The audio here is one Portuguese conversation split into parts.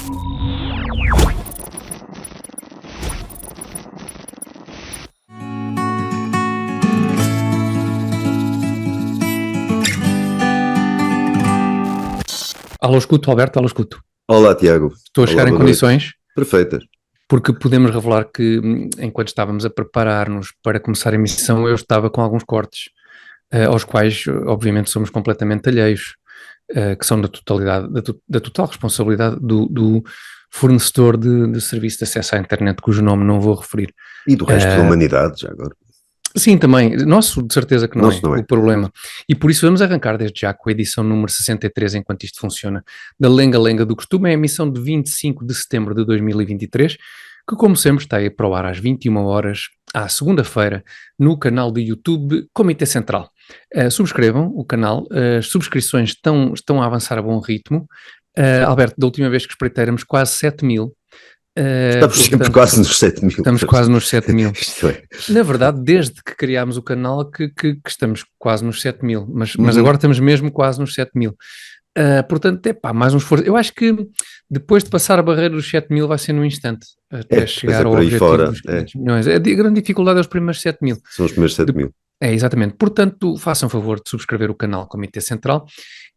Alô, escuto, Alberto, alô, escuto. Olá, Tiago. Estou a chegar Olá, em boa condições, noite. Perfeitas. porque podemos revelar que, enquanto estávamos a preparar-nos para começar a emissão, eu estava com alguns cortes, aos quais, obviamente, somos completamente alheios, que são da totalidade, da total responsabilidade do fornecedor de serviço de acesso à internet, cujo nome não vou referir. E do resto da humanidade, já agora. Sim, também. Nosso, de certeza que não Nosso é não é. o problema. E por isso vamos arrancar desde já com a edição número 63, enquanto isto funciona, da Lenga Lenga do Costume, é a emissão de 25 de setembro de 2023, que como sempre está aí para o ar às 21 horas, à segunda-feira, no canal do YouTube Comitê Central. Subscrevam o canal, as subscrições estão a avançar a bom ritmo. Alberto, da última vez que espreitáramos quase 7.000. Estamos sempre portanto, quase nos 7.000. Estamos quase nos 7.000. Isto é. Na verdade, desde que criámos o canal que estamos quase nos 7.000, mas agora estamos mesmo quase nos 7.000. Portanto, mais um esforço. Eu acho que depois de passar a barreira dos 7.000 vai ser num instante, até chegar ao por aí objetivo fora, dos 500 milhões. A grande dificuldade é os primeiros 7.000. São os primeiros 7.000. É, exatamente. Portanto, façam favor de subscrever o canal Comitê Central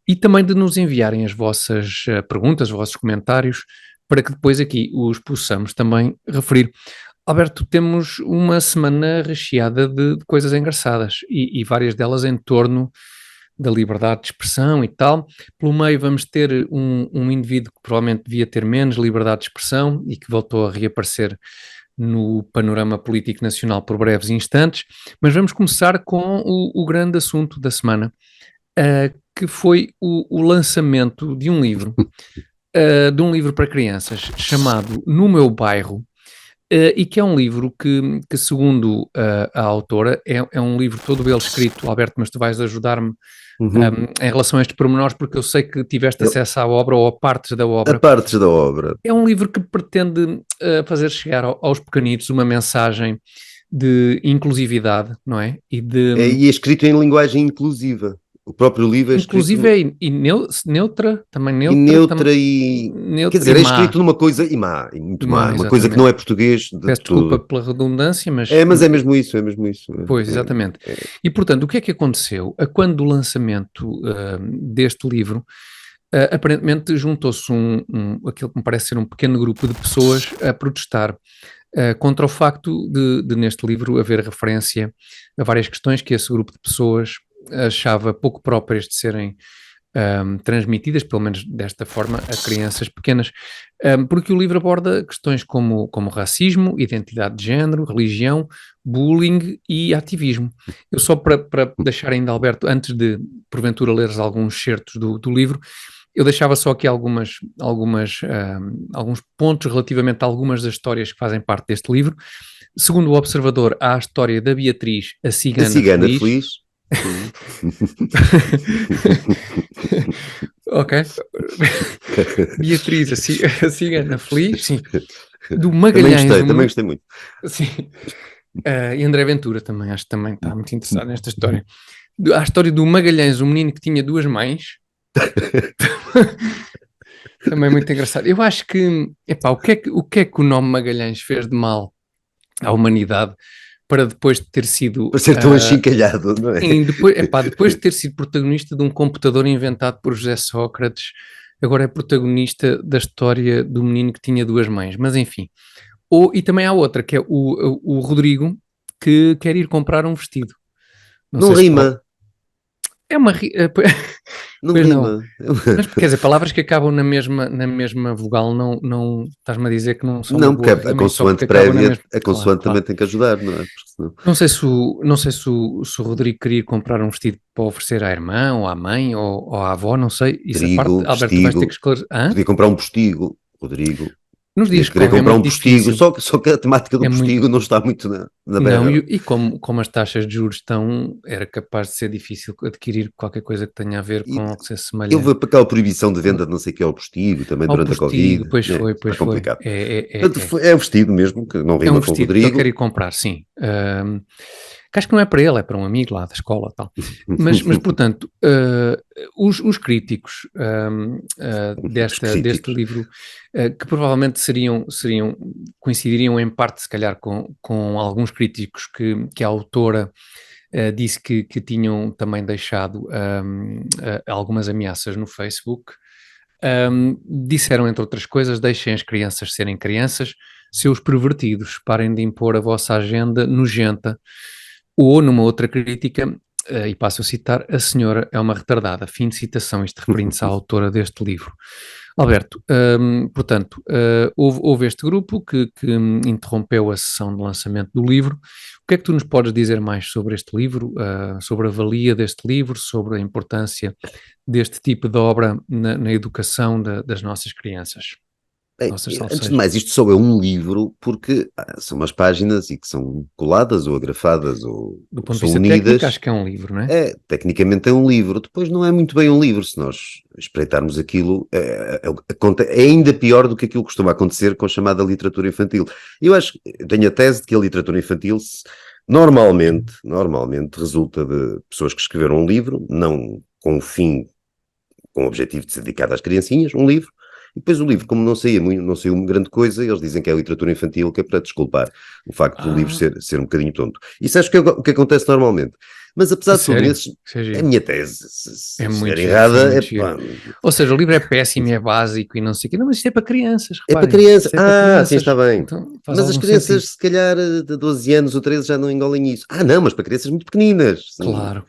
e também de nos enviarem as vossas perguntas, os vossos comentários, para que depois aqui os possamos também referir. Alberto, temos uma semana recheada de coisas engraçadas e várias delas em torno da liberdade de expressão e tal. Pelo meio vamos ter um indivíduo que provavelmente devia ter menos liberdade de expressão e que voltou a reaparecer no panorama político nacional por breves instantes, mas vamos começar com o grande assunto da semana, que foi o lançamento de um livro para crianças chamado No Meu Bairro, e que é um livro que segundo a autora, é um livro todo ele escrito, Alberto, mas tu vais ajudar-me em relação a estes pormenores, porque eu sei que tiveste acesso à obra ou a partes da obra. A partes da obra. É um livro que pretende fazer chegar aos pequenitos uma mensagem de inclusividade, não é? E é escrito em linguagem inclusiva. O próprio livro é inclusive escrito... neutra, também E neutra e... neutra Quer dizer, e é má. escrito numa coisa... E má, e muito má. Uma Exatamente. coisa que não é português de Peço tudo. desculpa pela redundância, mas... Mas é mesmo isso, é mesmo isso. Pois, exatamente. E, portanto, o que é que aconteceu? Quando o lançamento deste livro, aparentemente juntou-se aquilo que me parece ser um pequeno grupo de pessoas a protestar contra o facto de neste livro haver referência a várias questões que esse grupo de pessoas achava pouco próprias de serem transmitidas, pelo menos desta forma, a crianças pequenas, porque o livro aborda questões como racismo, identidade de género, religião, bullying e ativismo. Eu só para deixar ainda, Alberto, antes de porventura leres alguns certos do livro, eu deixava só aqui alguns pontos relativamente a algumas das histórias que fazem parte deste livro. Segundo o Observador, há a história da Beatriz, a cigana feliz. Ok. Beatriz, a cigana feliz. Sim. Do Magalhães. Também gostei muito. Sim. E André Ventura também, acho que também está muito interessado nesta história. A história do Magalhães, um menino que tinha duas mães. Também muito engraçado. Eu acho que, o que é que o nome Magalhães fez de mal à humanidade para depois de ter sido... Para ser tão achincalhado, não é? Depois de ter sido protagonista de um computador inventado por José Sócrates, agora é protagonista da história do menino que tinha duas mães. Mas enfim. E também há outra, que é o Rodrigo, que quer ir comprar um vestido. Não rima. É uma... Não pois rima. Não. Mas, quer dizer, palavras que acabam na mesma vogal, não estás-me a dizer que não são não, uma boa porque rima, a consoante prévia, a consoante também tem que ajudar, não é? Senão... Não sei se o Rodrigo queria comprar um vestido para oferecer à irmã, ou à mãe, ou à avó, não sei. Isso a parte, Alberto, tu vais ter que esclarecer. Podia comprar um postigo, Rodrigo. Nos dias que queria comprar um postigo, difícil. só que a temática do postigo não está muito na beira. Não, e como as taxas de juros estão, era capaz de ser difícil adquirir qualquer coisa que tenha a ver com o que se assemelha. Ele veio para aquela proibição de venda de não sei o que é o postigo, também durante a Covid. Pois foi. Complicado. É o vestido mesmo, que não rima com o Rodrigo. que ele quer ir comprar, sim. que acho que não é para ele, é para um amigo lá da escola, tal. Mas portanto, os críticos deste livro, que provavelmente coincidiriam em parte, se calhar, com alguns críticos que a autora disse que tinham também deixado algumas ameaças no Facebook, disseram, entre outras coisas, deixem as crianças serem crianças, seus pervertidos, parem de impor a vossa agenda nojenta. Ou, numa outra crítica, e passo a citar, a senhora é uma retardada. Fim de citação, isto referindo-se à autora deste livro. Alberto, portanto, houve este grupo que interrompeu a sessão de lançamento do livro. O que é que tu nos podes dizer mais sobre este livro, sobre a valia deste livro, sobre a importância deste tipo de obra na educação das nossas crianças? Bem, antes de mais, isto só é um livro porque são umas páginas e que são coladas ou agrafadas ou do ponto de são vista unidas. Técnico, acho que é um livro, não é? Tecnicamente é um livro, depois não é muito bem um livro, se nós espreitarmos aquilo, é ainda pior do que aquilo que costuma acontecer com a chamada literatura infantil. Eu tenho a tese de que a literatura infantil normalmente resulta de pessoas que escreveram um livro, não com o fim, com o objetivo de ser dedicado às criancinhas, um livro. E depois o livro, como não saiu uma grande coisa, eles dizem que é literatura infantil, que é para desculpar o facto do livro ser um bocadinho tonto. Isso acho que é o que acontece normalmente. Mas apesar de tudo, é a minha tese. Se estiver errada, Ou seja, o livro é péssimo, é básico e não sei o quê. Não, mas isto é para crianças, reparem. É para crianças. Sim, está bem. Então, mas as crianças, sentido. Se calhar, de 12 anos ou 13 já não engolem isso. Não, mas para crianças muito pequeninas.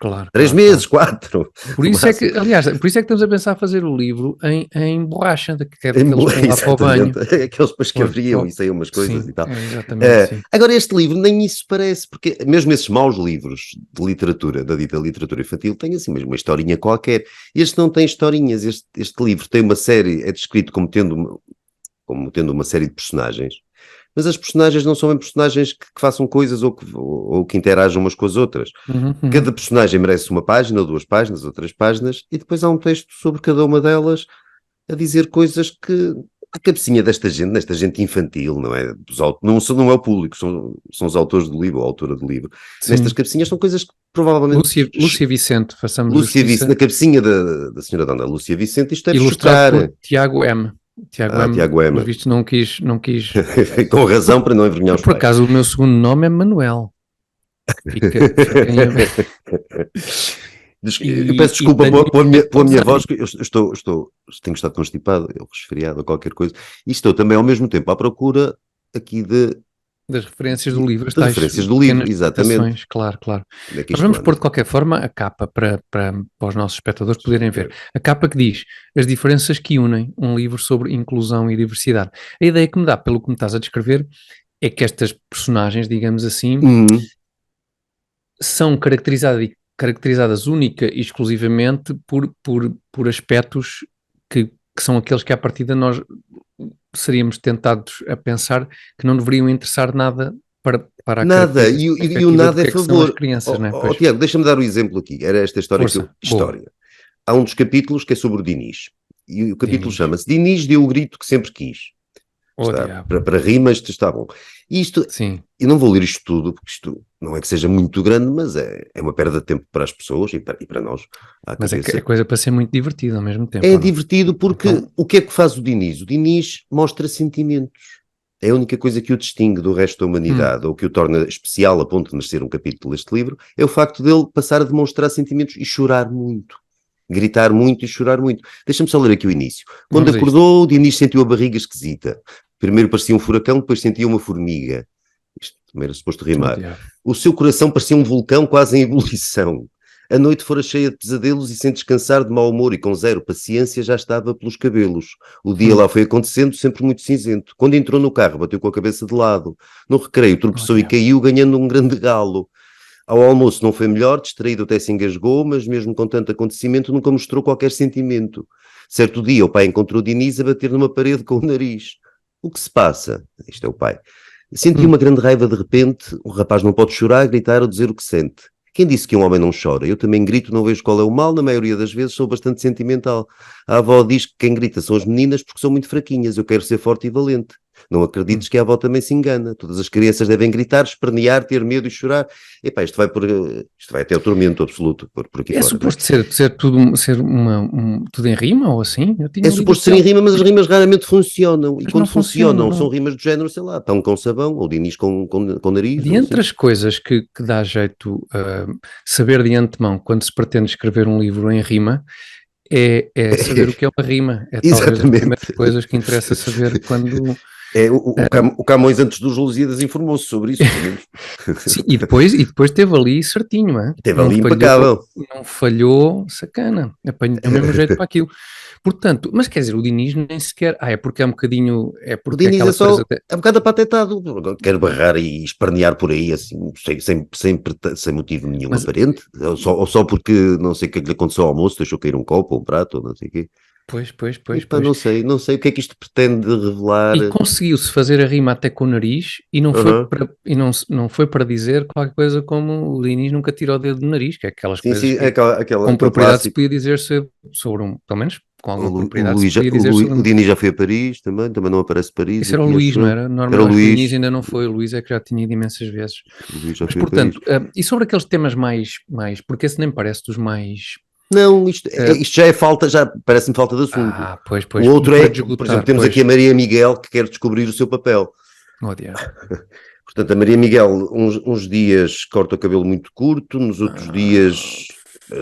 Claro. 3 meses, 4. Por isso é que, aliás, estamos a pensar fazer o livro em borracha, que é daqueles que lá para o banho. Aqueles depois que abriam e saíam umas coisas e tal. Exatamente, agora, este livro nem isso parece, porque mesmo esses maus livros de literatura, da dita literatura infantil, tem assim mesmo uma historinha qualquer. Este não tem historinhas, este livro tem uma série, é descrito como tendo uma série de personagens, mas as personagens não são bem personagens que façam coisas ou que interajam umas com as outras. Cada personagem merece uma página, 2 páginas ou 3 páginas, e depois há um texto sobre cada uma delas a dizer coisas que a cabecinha desta gente infantil, não é? Não é o público, são os autores do livro, ou a autora do livro. Sim. Nestas cabecinhas são coisas que provavelmente... Lúcia Vicente, façamos Lúcia Vicente, na cabecinha da senhora Dona Lúcia Vicente, isto deve ilustrado por Tiago M. Tiago M. Por visto não quis... Com razão, para não envergonhar os pais. Por acaso, o meu segundo nome é Manuel. Fica eu peço desculpa pela minha voz, que eu tenho estado constipado, resfriado ou qualquer coisa, e estou também ao mesmo tempo à procura aqui das referências do livro. Das referências do livro, exatamente. Claro. Nós vamos pôr de qualquer forma a capa para os nossos espectadores poderem ver. A capa que diz as diferenças que unem um livro sobre inclusão e diversidade. A ideia que me dá, pelo que me estás a descrever, é que estas personagens, digamos assim, são caracterizadas única e exclusivamente por aspectos que são aqueles que à partida nós seríamos tentados a pensar que não deveriam interessar nada para a nada, e o nada é favor. Crianças, né? Tiago, deixa-me dar um exemplo aqui. Era esta história. Há um dos capítulos que é sobre o Dinis. E o capítulo chama-se Dinis deu o grito que sempre quis. Para rimas está bom. Isto, sim. Eu não vou ler isto tudo, porque isto não é que seja muito grande, mas é uma perda de tempo para as pessoas e para nós. Mas é coisa para ser muito divertido ao mesmo tempo. É divertido porque o que é que faz o Dinis? O Dinis mostra sentimentos. É a única coisa que o distingue do resto da humanidade, ou que o torna especial a ponto de nascer um capítulo deste livro, é o facto dele passar a demonstrar sentimentos e chorar muito. Gritar muito e chorar muito. Deixa-me só ler aqui o início. Quando acordou, o Dinis sentiu a barriga esquisita. Primeiro parecia um furacão, depois sentia uma formiga. Isto também era suposto rimar. O seu coração parecia um vulcão quase em ebulição. A noite fora cheia de pesadelos e sem descansar de mau humor e com zero paciência já estava pelos cabelos. O dia lá foi acontecendo, sempre muito cinzento. Quando entrou no carro, bateu com a cabeça de lado. No recreio, tropeçou e caiu, ganhando um grande galo. Ao almoço não foi melhor, distraído até se engasgou, mas mesmo com tanto acontecimento nunca mostrou qualquer sentimento. Certo dia o pai encontrou Dinis a bater numa parede com o nariz. O que se passa? Isto é o pai. Senti uma grande raiva de repente. O rapaz não pode chorar, gritar ou dizer o que sente. Quem disse que um homem não chora? Eu também grito, não vejo qual é o mal, na maioria das vezes sou bastante sentimental. A avó diz que quem grita são as meninas porque são muito fraquinhas, eu quero ser forte e valente. Não acredites que a avó também se engana. Todas as crianças devem gritar, espernear, ter medo e chorar. Epá, isto vai até o tormento absoluto por aqui É fora. Não é? suposto ser tudo, tudo em rima ou assim? Eu tinha É lido suposto ser em rima, mas as rimas raramente funcionam. E mas quando não funciona, funcionam, não. são rimas do género, sei lá, pão com sabão, ou Dinis com nariz, De ou entre assim. as coisas que dá jeito saber de antemão quando se pretende escrever um livro em rima, é saber o que é uma rima. É talvez das primeiras Exatamente. coisas que interessa saber quando. O Camões, antes dos Lusíadas, informou-se sobre isso, pelo menos. Sim, e depois teve ali certinho, Esteve não ali falhou, impecável. não falhou, sacana, apanhou o mesmo jeito para aquilo. Portanto, mas quer dizer, o Diniz nem sequer, é porque é um bocadinho, é O porque é Diniz aquela coisa, é um bocado apatetado. Quer barrar e espernear por aí, assim, sem motivo nenhum mas aparente. Ou só porque não sei o que é que lhe aconteceu ao almoço, deixou cair um copo ou um prato, ou não sei o quê. Epá, pois. não sei o que é que isto pretende revelar. E conseguiu-se fazer a rima até com o nariz e não foi Aham. para, e não foi para dizer qualquer coisa como o Diniz nunca tirou o dedo do nariz, que é aquelas Sim, coisas sim, é que com aquele propriedade se clássico. podia dizer sobre pelo menos com O, alguma Lu- o, propriedade se Luís, podia dizer sobre O Dini já foi a Paris também não aparece Paris Isso era o aqui, Luís, acho não eu. era? Era o Acho que o Diniz Luís, ainda não foi, o Luís é que já tinha ido imensas vezes. o Luís já Mas, foi a Paris. portanto, e sobre aqueles temas mais, porque esse nem parece dos mais, Não, ah, isto já é falta, já parece-me falta de assunto. O pois, e outro para é, por exemplo, desgotar, temos aqui pois, a Maria Miguel que quer descobrir o seu papel. oh diabo. Portanto, a Maria Miguel, uns dias corta o cabelo muito curto, nos outros Ah, dias,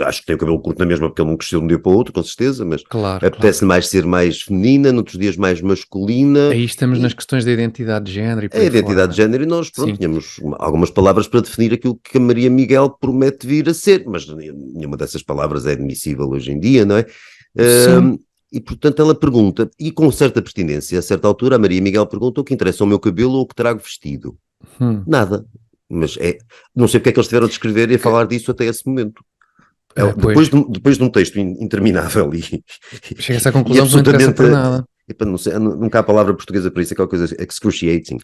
acho que tem o cabelo curto na mesma, porque ele não cresceu de um dia para o outro, com certeza, mas claro. apetece-lhe mais ser mais feminina, noutros dias mais masculina. Aí estamos nas E questões da identidade de género e a por aí fora, identidade não de é? género, e nós, pronto, Sim, tínhamos algumas palavras para definir aquilo que a Maria Miguel promete vir a ser, mas nenhuma dessas palavras é admissível hoje em dia, não é? sim, Ahm, e, portanto, ela pergunta, e com certa pertinência, a certa altura, a Maria Miguel pergunta o que interessa ao meu cabelo ou o que trago vestido. hum, Nada. Mas não sei porque é que eles tiveram a descrever e a que- falar disso até esse momento. pois, Depois de um texto interminável chega-se à e conclusão que não interessa absolutamente. para nada. Epá, não sei, nunca há palavra portuguesa para isso, é aquela coisa excruciating.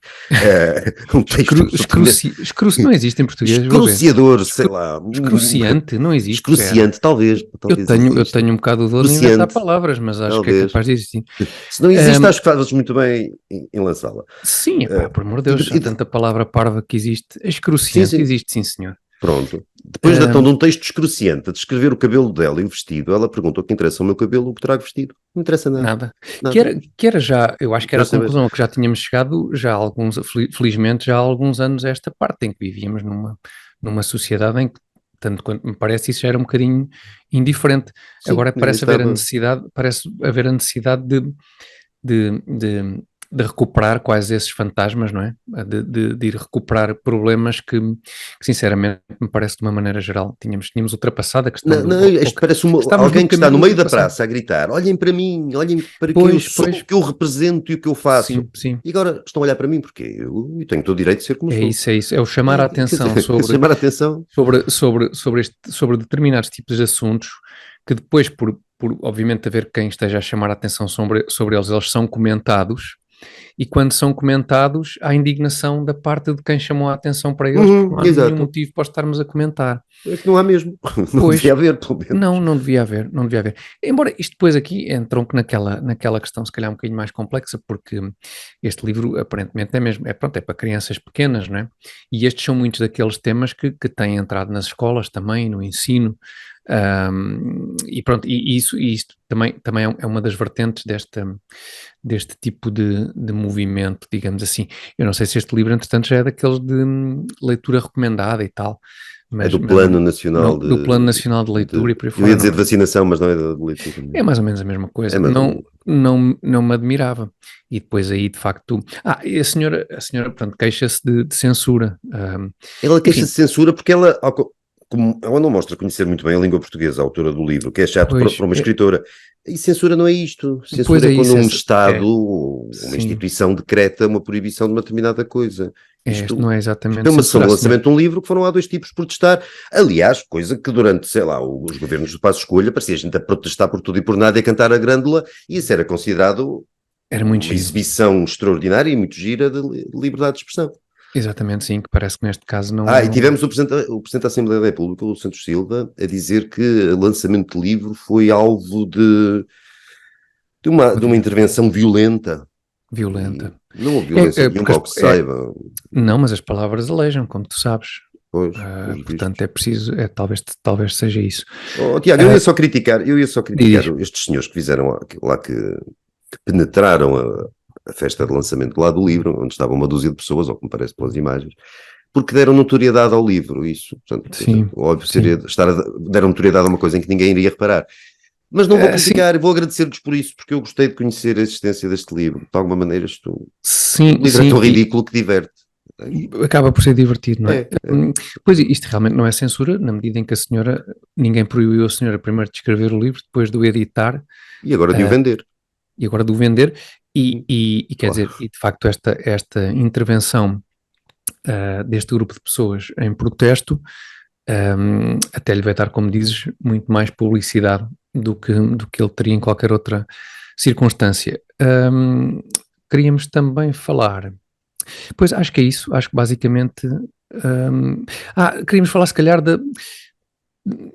Um texto absolutamente Não existe em português, vou ver. excruciador, sei lá. Excruciante, não existe, espera. Excruciante, talvez Eu tenho, eu exista. tenho um bocado de dor em inventar Excruciante, palavras, mas acho que é talvez. capaz de existir. Se não existe, Ahm, acho que fazes muito bem em lançá-la. sim, epá, Uh, por amor de e Deus, há de- tanta palavra parva que existe. sim, Excruciante sim. existe, sim, senhor. Pronto. Depois então, Ahm, de um texto excruciante a descrever o cabelo dela e o vestido, ela pergunta o que interessa ao meu cabelo, o que trago vestido. Não interessa nada. nada. Que Nada. era, que era já, eu acho Não que era quero a saber. conclusão a que já tínhamos chegado já há alguns, felizmente, já há alguns anos a esta parte em que vivíamos numa sociedade em que, tanto quanto me parece, isso já era um bocadinho indiferente. Sim, Agora ninguém estava. parece haver a necessidade de, de, de recuperar quase esses fantasmas, não é? De ir recuperar problemas que, sinceramente, me parece de uma maneira geral, tínhamos ultrapassado a questão Não, do. não, isto parece Estávamos no alguém que está caminho no de meio da ultrapassar. praça a gritar: olhem para mim, olhem para quem eu Pois, sou, pois, o que eu represento e o que eu faço. sim. E agora estão a olhar para mim porque eu tenho todo o direito de ser como sou. É isso. É o chamar a Quer atenção dizer, chamar a atenção. sobre determinados tipos de assuntos que depois, por obviamente haver quem esteja a chamar a atenção sobre eles são comentados. E quando são comentados, há indignação da parte de quem chamou a atenção para eles, porque não há nenhum Exato. motivo para estarmos a comentar. É que não há mesmo. Não Pois, devia haver, pelo menos. não devia haver, não devia haver. Embora isto depois aqui entronque naquela questão se calhar um bocadinho mais complexa, porque este livro aparentemente pronto, é para crianças pequenas, não é? E estes são muitos daqueles temas que têm entrado nas escolas também, no ensino, e pronto, e isto também é uma das vertentes deste tipo de movimento, digamos assim. Eu não sei se este livro, entretanto, já é daqueles de leitura recomendada e tal, É mas do Plano não, Nacional do Plano Nacional de Leitura e por aí eu ia fora, dizer de não. vacinação, mas não é de leitura. É mais ou menos a mesma É coisa. mais ou menos. Não me admirava. E depois aí, de facto... e a senhora portanto, queixa-se de censura. Ela queixa-se Enfim, de censura porque ela, como ela não mostra conhecer muito bem a língua portuguesa, a autora do livro, que é chato pois, para uma escritora. E censura não é isto. pois Censura é é quando isso. um Estado É, ou uma sim, instituição decreta uma proibição de uma determinada coisa. isto Isto não é foi exatamente uma sessão de censurar, senhor. lançamento de um livro que foram lá dois tipos protestar. Aliás, coisa que durante, sei lá, os governos do Passo Escolha parecia gente a protestar por tudo e por nada e a cantar a grândola, e isso era considerado Era muito uma giro. exibição extraordinária e muito gira de liberdade de expressão. Exatamente, sim, que parece que neste caso E tivemos o Presidente da Assembleia da República, o Santos Silva, a dizer que o lançamento do livro foi alvo de uma intervenção violenta. violenta. Não houve violência nenhuma, ao que se saiba. Não, mas as palavras alejam, como tu sabes. Pois, Portanto, é preciso, talvez seja isso. Tiago, eu ia só criticar estes senhores que fizeram lá que penetraram a festa de lançamento lá do livro, onde estava uma dúzia de pessoas, ou que me parece pelas imagens, porque deram notoriedade ao livro, isso. Portanto, sim, óbvio, deram notoriedade a uma coisa em que ninguém iria reparar. Mas não vou criticar, vou agradecer-vos por isso, porque eu gostei de conhecer a existência deste livro. De alguma maneira, o livro é tão ridículo que diverte. Acaba por ser divertido, não é? Pois isto realmente não é censura, na medida em que ninguém proibiu a senhora primeiro de escrever o livro, depois de o editar. E agora de o vender. E agora de o vender, e quer dizer, e de facto esta intervenção deste grupo de pessoas em protesto até lhe vai dar, como dizes, muito mais publicidade do que ele teria em qualquer outra circunstância. Queríamos também falar... Pois, acho que é isso. Acho que basicamente... queríamos falar se calhar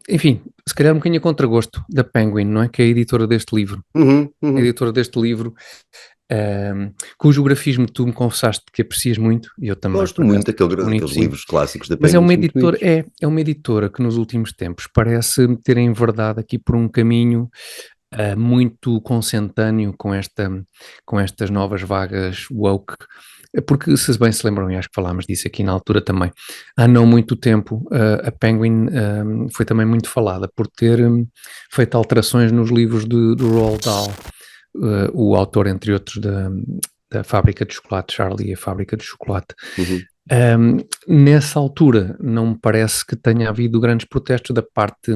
enfim, se calhar um bocadinho a contragosto da Penguin, não é? Que é a editora deste livro. A editora deste livro, cujo grafismo tu me confessaste que aprecias muito, e eu também. Gosto muito daqueles livros clássicos da Penguin. Mas é uma editora que nos últimos tempos parece ter enverdado aqui por um caminho muito consentâneo com estas novas vagas woke, porque se bem se lembram, e acho que falámos disso aqui na altura também, há não muito tempo a Penguin foi também muito falada por ter feito alterações nos livros do Roald Dahl, o autor, entre outros, da Fábrica de Chocolate, Charlie e a Fábrica de Chocolate. Nessa altura não me parece que tenha havido grandes protestos da parte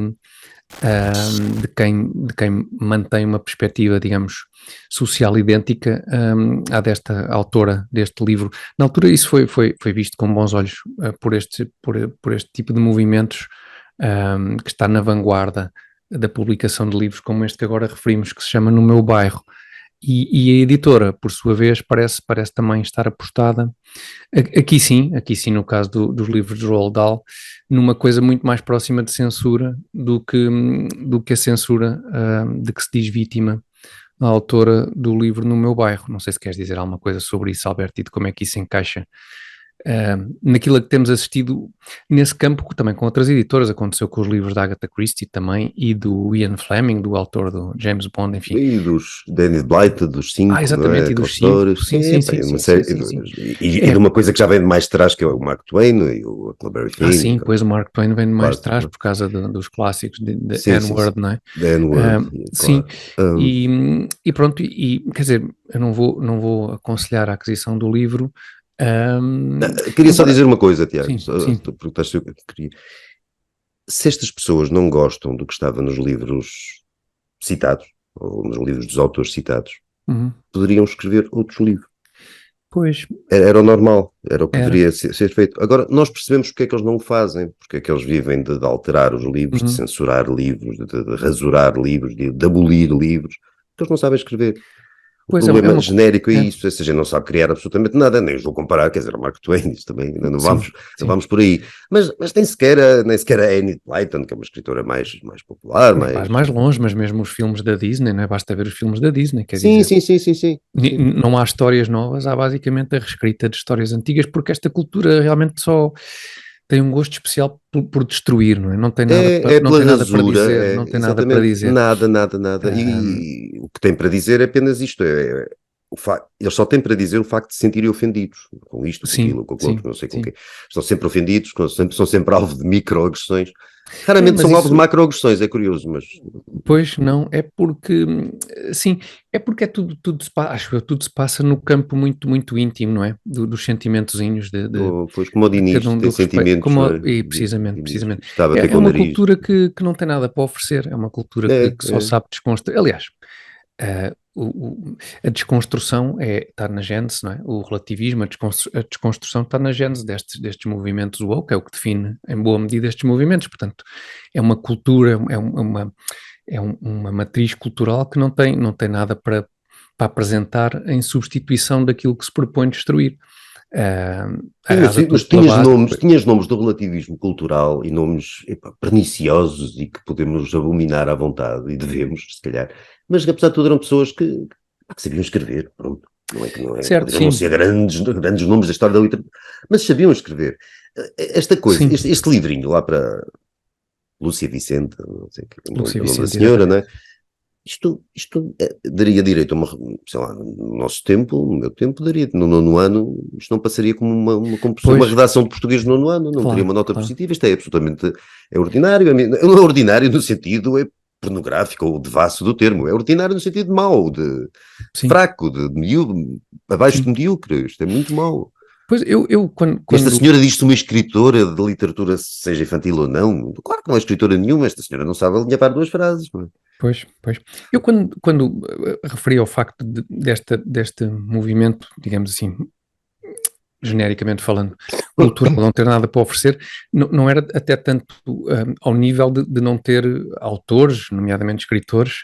de quem mantém uma perspectiva, digamos, social idêntica à desta autora deste livro. Na altura isso foi visto com bons olhos por este tipo de movimentos que está na vanguarda da publicação de livros como este que agora referimos, que se chama No Meu Bairro. E a editora, por sua vez, parece também estar apostada, aqui sim, no caso dos livros de Roald Dahl, numa coisa muito mais próxima de censura do que a censura de que se diz vítima a autora do livro No Meu Bairro. Não sei se queres dizer alguma coisa sobre isso, Alberto, e de como é que isso encaixa naquilo a que temos assistido nesse campo, também com outras editoras. Aconteceu com os livros da Agatha Christie também, e do Ian Fleming, do autor do James Bond, enfim. E dos Dennis Blight, dos 5. Exatamente, e dos 5. Sim. E de uma coisa que já vem de mais trás, que é o Mark Twain e o Huckleberry Finn. Sim, pois o Mark Twain vem de mais trás por causa dos clássicos de N-Word, não é? De N-Word, sim. E pronto, quer dizer, eu não vou aconselhar a aquisição do livro. Queria só dizer uma coisa, Tiago. Sim. Perguntaste o que eu queria. Se estas pessoas não gostam do que estava nos livros citados, ou nos livros dos autores citados, poderiam escrever outros livros. Pois. Era o normal, era o que deveria ser feito. Agora, nós percebemos porque é que eles não o fazem, porque é que eles vivem de alterar os livros, de censurar livros, de rasurar livros, de abolir livros, porque eles não sabem escrever. O problema genérico é isso, ou seja, não sabe criar absolutamente nada, nem os vou comparar, quer dizer, o Mark Twain, isso também, não vamos por aí, mas nem sequer a Enid Blyton, que é uma escritora mais popular, mais longe, mas mesmo os filmes da Disney, não é? Basta ver os filmes da Disney, quer dizer... Sim. Não há histórias novas, há basicamente a reescrita de histórias antigas, porque esta cultura realmente só tem um gosto especial por destruir, não é? Não tem nada para dizer, não tem nada para dizer. Nada. E o que tem para dizer é apenas isto, eles só têm para dizer o facto de se sentirem ofendidos, com isto, com aquilo, com aquilo, não sei com o quê. Estão sempre ofendidos, são sempre alvo de microagressões. Raramente são alvo de macroagressões, é curioso, mas... Pois não, é porque, sim, é tudo se passa no campo muito, muito íntimo, não é? Dos sentimentozinhos Pois, como o Diniz, tem sentimentos. Precisamente. É uma cultura que não tem nada para oferecer, é uma cultura que só sabe desconstruir. Aliás, a desconstrução está na gênese, não é? O relativismo, a desconstrução está na gênese destes movimentos woke, é o que define em boa medida estes movimentos. Portanto, é uma cultura, é uma matriz cultural que não tem nada para apresentar em substituição daquilo que se propõe destruir. Mas tinhas nomes do relativismo cultural e nomes perniciosos e que podemos abominar à vontade, e devemos, se calhar, mas apesar de tudo eram pessoas que sabiam escrever, pronto. não é, Certo, poderiam não sim. ser grandes nomes da história da literatura, mas sabiam escrever. Esta coisa, Sim. este livrinho lá para Lúcia Vicente, não sei o Lúcia nome da Vicente, senhora, não é? exatamente. Isto daria direito a uma, sei lá, no nosso tempo, no meu tempo, daria, no nono ano, isto não passaria como uma Pois, redação de português no nono ano, não teria claro, uma nota claro. positiva, isto é absolutamente, é ordinário, não é ordinário no sentido pornográfico ou devasso do termo, é ordinário no sentido de mau, de Sim, fraco, de miúdo, abaixo de sim. medíocre, isto é muito mau. Pois eu quando, Esta quando senhora diz-se uma escritora de literatura, seja infantil ou não, claro que não é escritora nenhuma, esta senhora não sabe alinhavar duas frases, não é? Pois, pois. Eu quando referi ao facto deste movimento, digamos assim, genericamente falando, cultural, não ter nada para oferecer, não era até tanto ao nível de não ter autores, nomeadamente escritores,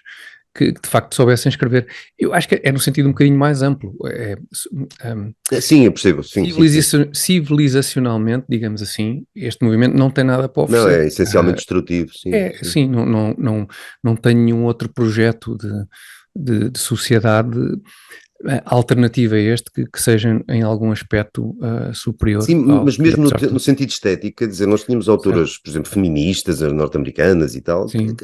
que de facto soubessem escrever. Eu acho que é no sentido um bocadinho mais amplo. Sim, eu percebo, sim, sim, sim. Civilizacionalmente, digamos assim, este movimento não tem nada para Não, oferecer. é essencialmente destrutivo, sim, sim. Sim, não tem nenhum outro projeto de sociedade alternativa a este que seja em algum aspecto superior Sim, ao mas que, mesmo apesar de no tudo. sentido estético, quer dizer, nós tínhamos Certo. autoras, por exemplo, feministas, norte-americanas e tal, Sim.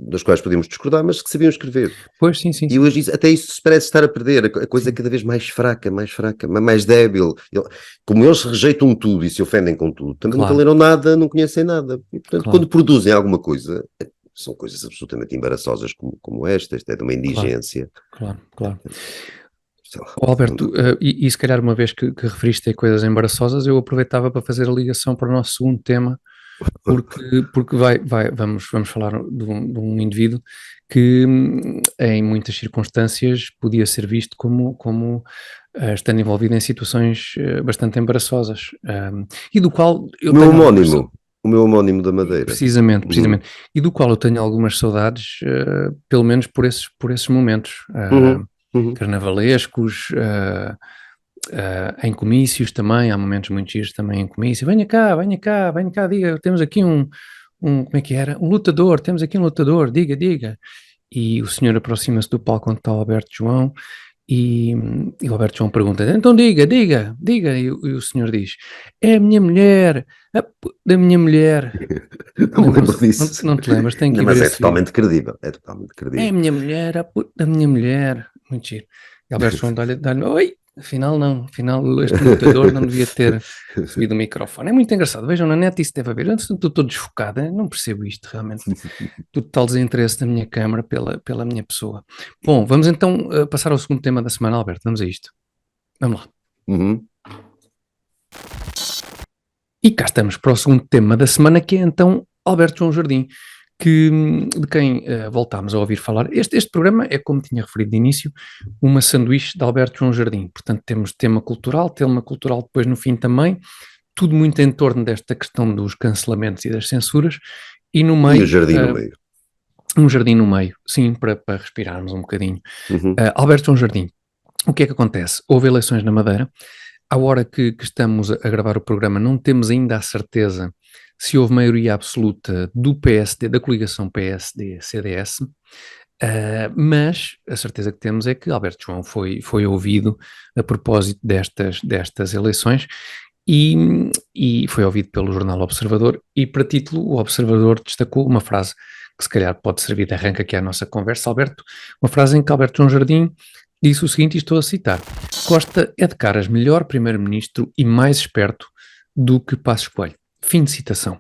das quais podemos discordar, mas que sabiam escrever. Pois, sim, sim, E sim. hoje até isso se parece estar a perder, a coisa é Sim, cada vez mais fraca, mais débil. Como eles rejeitam tudo e se ofendem com tudo, também nunca claro, leram nada, não conhecem nada. E, portanto, claro, quando produzem alguma coisa, são coisas absolutamente embaraçosas como esta é de uma claro, indigência. claro, claro. Sei lá, Ó, Alberto, e se calhar uma vez que referiste a coisas embaraçosas, eu aproveitava para fazer a ligação para o nosso segundo tema, porque vamos falar de um indivíduo que em muitas circunstâncias podia ser visto como estando envolvido em situações bastante embaraçosas, e do qual eu o meu tenho algumas homónimo, o meu homónimo da Madeira. precisamente, Uhum, precisamente, e do qual eu tenho algumas saudades, pelo menos por esses momentos uhum, uhum. carnavalescos, em comícios também, há momentos muito giros também em comício. Venha cá, diga, temos aqui como é que era? Um lutador, temos aqui um lutador, diga. E o senhor aproxima-se do palco onde está o Alberto João e o Alberto João pergunta, então diga. E o senhor diz, é a minha mulher, da minha mulher. Não me lembro Lembram-se? Não, disso. não te lembras? Tem que ir ver Mas é esse vídeo. totalmente credível, é totalmente É a credível. minha mulher, a puta da minha mulher. Muito giro. E Alberto João dá-lhe, oi, afinal não, afinal este lutador não devia ter subido o microfone. É muito engraçado, vejam na net isso deve haver. Antes estou todo desfocado, não percebo isto realmente. Total desinteresse da minha câmara pela minha pessoa. Bom, vamos então passar ao segundo tema da semana, Alberto, vamos a isto. Vamos lá. Uhum. E cá estamos para o segundo tema da semana, que é então Alberto João Jardim, de quem voltámos a ouvir falar. Este programa é, como tinha referido de início, uma sanduíche de Alberto João Jardim. Portanto, temos tema cultural depois no fim também, tudo muito em torno desta questão dos cancelamentos e das censuras, e no E o meio, jardim no meio. um jardim no meio, sim, para respirarmos um bocadinho. Uhum. Alberto João Jardim, o que é que acontece? Houve eleições na Madeira. À hora que estamos a gravar o programa, não temos ainda a certeza se houve maioria absoluta do PSD, da coligação PSD-CDS, mas a certeza que temos é que Alberto João foi ouvido a propósito destas eleições e foi ouvido pelo jornal Observador e, para título, o Observador destacou uma frase que se calhar pode servir de arranque aqui à nossa conversa, Alberto, uma frase em que Alberto João Jardim disse o seguinte, e estou a citar: Costa é de caras melhor primeiro-ministro e mais esperto do que Passos Coelho. Fim de citação.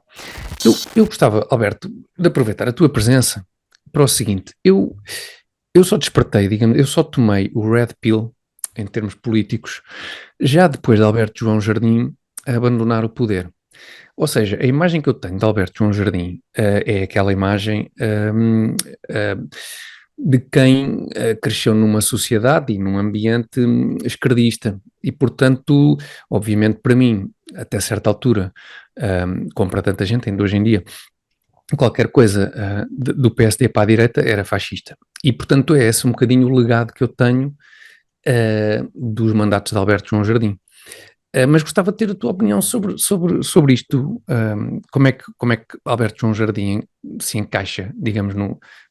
Eu gostava, Alberto, de aproveitar a tua presença para o seguinte, eu só despertei, digamos, eu só tomei o Red Pill, em termos políticos, já depois de Alberto João Jardim abandonar o poder. Ou seja, a imagem que eu tenho de Alberto João Jardim é aquela imagem de quem cresceu numa sociedade e num ambiente esquerdista e, portanto, obviamente para mim, até certa altura, como para tanta gente ainda hoje em dia, qualquer coisa do PSD para a direita era fascista. E, portanto, é esse um bocadinho o legado que eu tenho dos mandatos de Alberto João Jardim. Mas gostava de ter a tua opinião sobre isto. Como é que Alberto João Jardim se encaixa, digamos,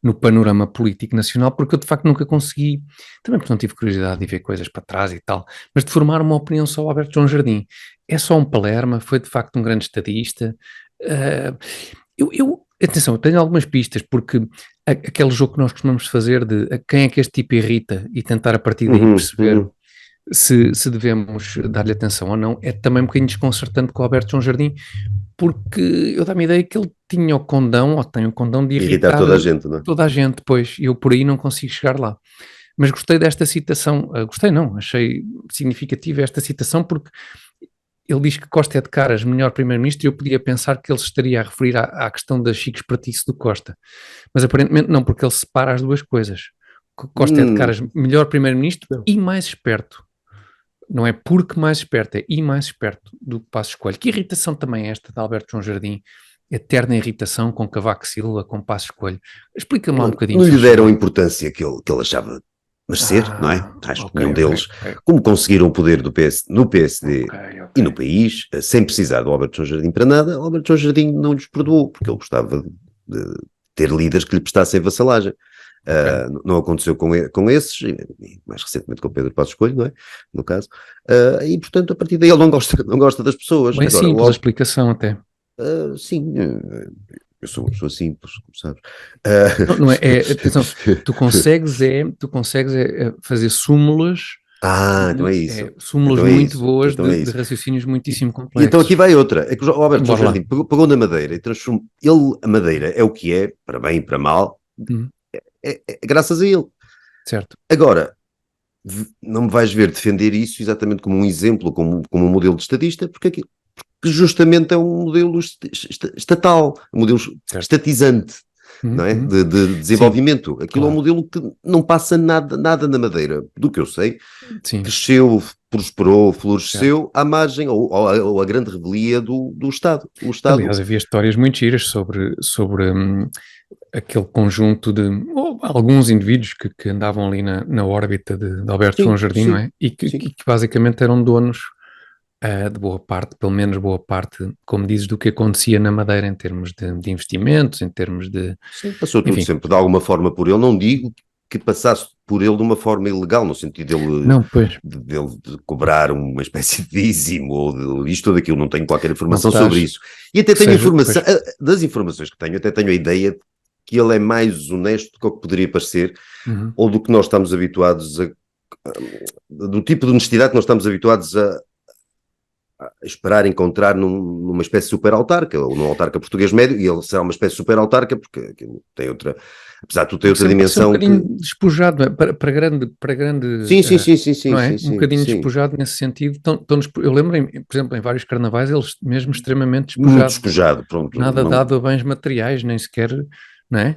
no panorama político nacional? Porque eu de facto nunca consegui, também porque não tive curiosidade de ver coisas para trás e tal, mas de formar uma opinião sobre Alberto João Jardim. É só um palerma? Foi de facto um grande estadista? Uh, Atenção, eu tenho algumas pistas, porque aquele jogo que nós costumamos fazer de a quem é que este tipo irrita e tentar a partir daí perceber se devemos dar-lhe atenção ou não, é também um bocadinho desconcertante com o Alberto João Jardim, porque eu dá-me a ideia que ele tinha o condão, ou tem o condão de irritar toda a gente, não é? Toda a gente, pois, eu por aí não consigo chegar lá. Mas gostei desta citação, gostei não, achei significativa esta citação, porque ele diz que Costa é de caras melhor primeiro-ministro e eu podia pensar que ele se estaria a referir à questão da chique espertice do Costa. Mas aparentemente não, porque ele separa as duas coisas. Costa é de caras melhor primeiro-ministro e mais esperto. Não é porque mais esperto, é e mais esperto do que Passos Coelho. Que irritação também é esta de Alberto João Jardim? Eterna irritação com Cavaco Silva, com Passos Coelho. Explica-me lá um bocadinho. Não lhe deram a importância que ele achava merecer, não é? Acho que nenhum deles, como conseguiram o poder no PSD e no país, sem precisar do Alberto João Jardim para nada, o Alberto João Jardim não lhes perdoou, porque ele gostava de ter líderes que lhe prestassem vassalagem. Não aconteceu com esses, e mais recentemente com o Pedro Passos Coelho, não é? No caso. E portanto, a partir daí ele não gosta das pessoas. Bem agora, simples a explicação até. Sim, eu sou simples, como sabes. Não é, atenção, tu consegues fazer súmulas. Então é isso. Súmulas então muito boas de raciocínios muitíssimo complexos. E então aqui vai outra. É que o Alberto João Jardim pegou na Madeira e transformou. A Madeira é o que é, para bem e para mal, é graças a ele. Certo. Agora, não me vais ver defender isso exatamente como um exemplo, como um modelo de estadista, porque justamente é um modelo estatal, um modelo estatizante. Não é? De desenvolvimento. Sim, aquilo é um modelo que não passa nada na Madeira, do que eu sei. Sim. Cresceu, prosperou, floresceu à margem ou a grande revelia do Estado. Aliás, havia histórias muito giras sobre aquele conjunto de alguns indivíduos que andavam ali na órbita de Alberto João Jardim, não é? E que basicamente eram donos de boa parte, pelo menos boa parte, como dizes, do que acontecia na Madeira em termos de investimentos, em termos de... Sim, passou tudo sempre de alguma forma por ele. Não digo que passasse por ele de uma forma ilegal, no sentido dele de cobrar uma espécie de dízimo ou isto ou daquilo. Não tenho qualquer informação sobre isso. E até tenho informação, das informações que tenho, até tenho a ideia que ele é mais honesto do que o que poderia parecer, ou do que nós estamos habituados do tipo de honestidade que nós estamos habituados a esperar encontrar numa espécie de super-autarca, ou num autarca português médio, e ele será uma espécie de super-autarca, porque aquilo tem outra, apesar de tudo ter outra dimensão. Um bocadinho despojado, para grande sim, não é? Um bocadinho despojado nesse sentido. Eu lembro, por exemplo, em vários carnavais, eles mesmo extremamente despojados. Muito despojado, pronto. Nada dado a bens materiais, nem sequer... Não é?